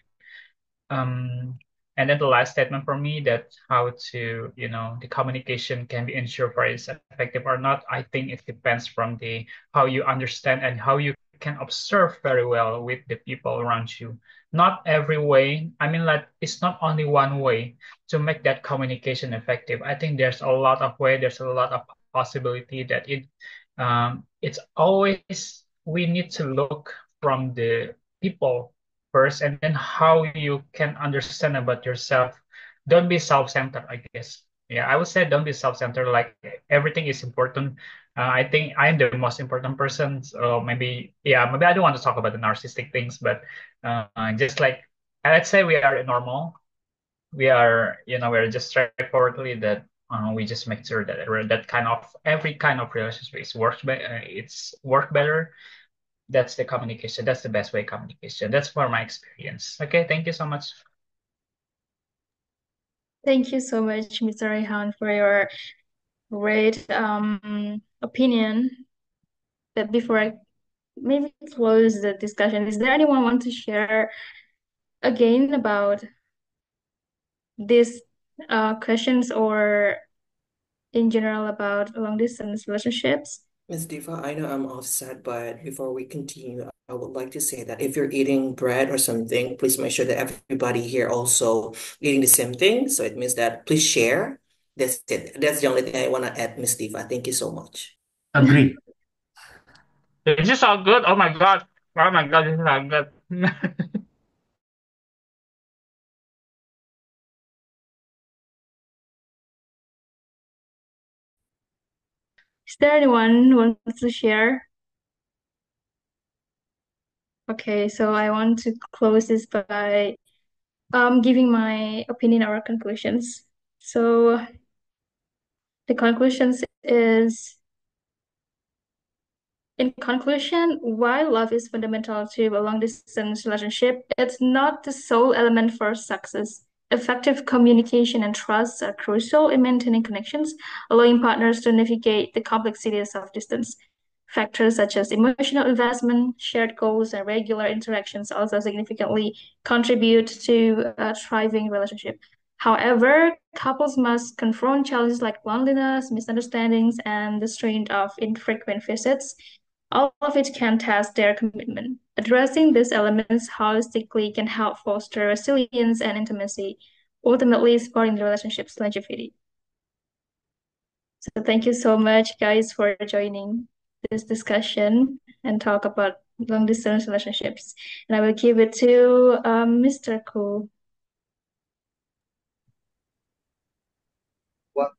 Um, and then the last statement for me, that how to, the communication can be ensured for it's effective or not. I think it depends from the how you understand and how you can observe very well with the people around you. Not every way. I mean, like it's not only one way to make that communication effective. I think there's a lot of way. There's a lot of possibility that it's always we need to look from the people first and then how you can understand about yourself. Don't be self-centered, I guess. Yeah, I would say don't be self-centered, like everything is important. I think I'm the most important person, so maybe, yeah, maybe I don't want to talk about the narcissistic things, but just like let's say we are normal. We are, we're just straightforwardly that we just make sure that every kind of relationship it's work better. That's the communication. That's the best way communication. That's for my experience. Okay, thank you so much. Thank you so much, Mr. Rehan, for your great opinion. But before I maybe close the discussion, is there anyone want to share again about these questions or in general about long distance relationships? Ms. Diva, I know I'm offset, but before we continue, I would like to say that if you're eating bread or something, please make sure that everybody here also eating the same thing. So it means that please share. That's it. That's the only thing I want to add, Ms. Diva. Thank you so much. Agree. This is all good. Oh my God. Oh my God, this is all good. Is there anyone who wants to share? Okay, so I want to close this by giving my opinion or conclusions. So the conclusions is, in conclusion, while love is fundamental to a long-distance relationship, it's not the sole element for success. Effective communication and trust are crucial in maintaining connections, allowing partners to navigate the complexities of distance. Factors such as emotional investment, shared goals, and regular interactions also significantly contribute to a thriving relationship. However, couples must confront challenges like loneliness, misunderstandings, and the strain of infrequent visits, all of which can test their commitment. Addressing these elements holistically can help foster resilience and intimacy, ultimately supporting the relationship's longevity. So thank you so much, guys, for joining this discussion and talk about long distance relationships. And I will give it to Mr. Koo. Well,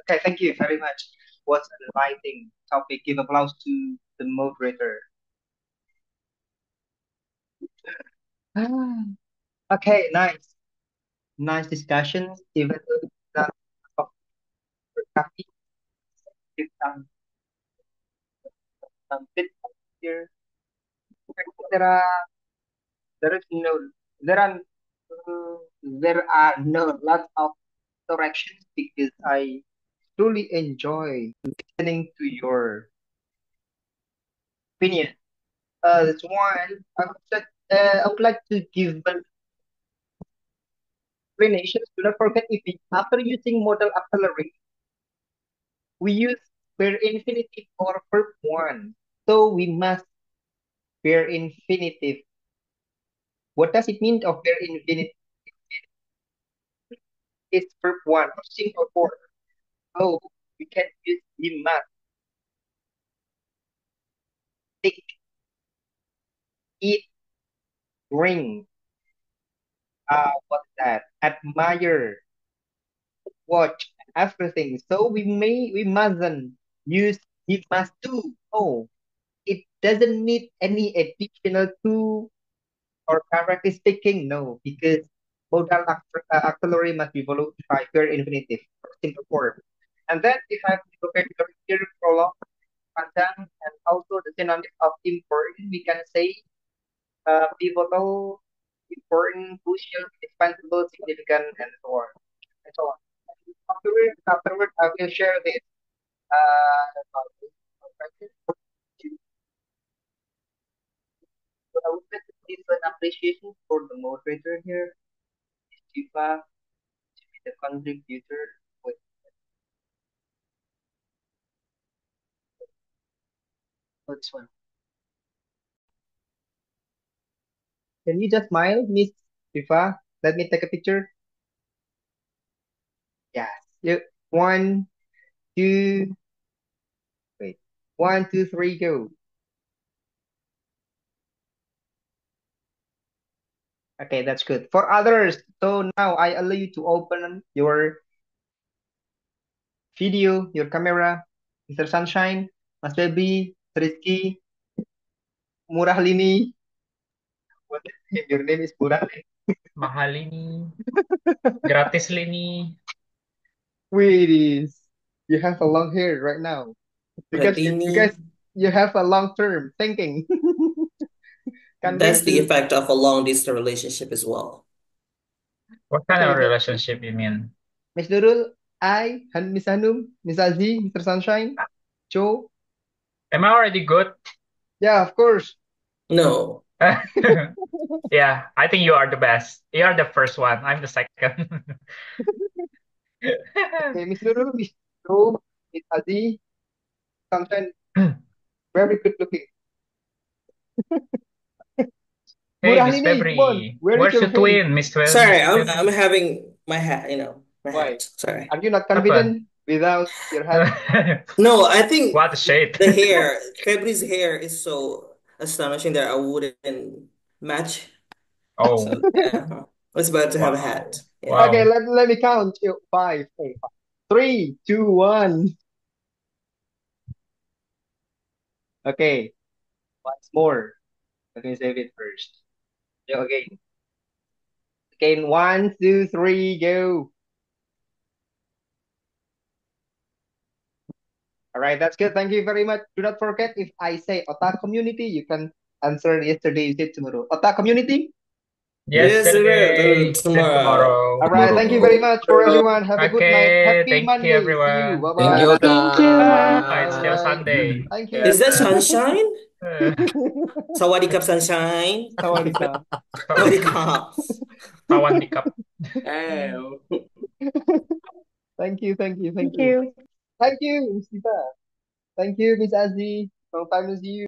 okay, thank you very much. What an enlightening topic. Give applause to the moderator. Okay, nice. Nice discussion. Even though that of coffee, give some feedback here. There are there is no there are no lots of corrections because I truly enjoy listening to your opinion. That's one. I would like to give an explanations. Do not forget if we, after using modal auxiliary, we use bare infinitive or verb one. So we must bare infinitive. What does it mean of bare infinitive? It's verb one or simple form. So we can use he must, take, eat, drink, what's that? Admire, watch, everything. So we mustn't use he must do. No, it doesn't need any additional to or characteristic. No, because modal auxiliary must be followed by bare infinitive or simple form. And then if I have the vocabulary here, prolong, panjang, and also the synonyms of important, we can say pivotal, important, crucial, indispensable, significant, and so on. And so on. Afterward, I will share this. So I would like to give an appreciation for the moderator here, Shiva, to be the contributor. With this one. Can you just smile, Miss Shiva? Let me take a picture. Yes. You, one, two, wait. 1, 2, 3, go. Okay, that's good. For others, so now I allow you to open your video, your camera. Mr. Sunshine, Mas Baby, Rizky, Murah Lini. What is your name is Murah. Mahal ini, gratis ini. Wait, you have a long hair right now because Ratini, you have a long term thinking. Can't that's wait the to effect of a long distance relationship as well. What kind okay. of relationship you mean? Miss Nurul, Miss Hanum, Miss Azzi, Mr. Sunshine, Joe. Am I already good? Yeah, of course. No. Yeah, I think you are the best. You are the first one. I'm the second. Okay, Miss Nurul, Miss Joe, Miss Azzi, Sunshine, very good looking. Hey, Murah Miss ini, come on. Febri, Where is where's your your face? twin, Miss Twin? Sorry, Miss Twin? I'm having my hat, my Why? hat. Sorry. Are you not Apa? confident without your hat? No, I think What a shade. the hair, Febri's hair is so astonishing that I wouldn't match. Oh, So yeah, it's better to have a wow. hat. Yeah. Okay, Wow. let me count. 5, 3, 2, 1. Okay, once more. Let me save it first. Yeah, again. Again, 1, 2, 3, go. All right, that's good. Thank you very much. Do not forget, if I say Otak community, you can answer yesterday, you said tomorrow. Otak community? Yes, sir. Yesterday, then Tomorrow. tomorrow. All right, thank you very much for everyone. Have a good night. Okay, Happy thank you, Monday. See you. everyone. Thank you, Bye-bye. Thank you, Ma. It's still Bye. Sunday. Thank Is that you. sunshine? Sawadee Cup sunshine. Sawadika. Sawadee Cups. Tawan di cup. Oh. Thank you, thank you, thank Thank you. you. Thank you, Miss Diva. Thank you, Miss Azzi. Long time no see you.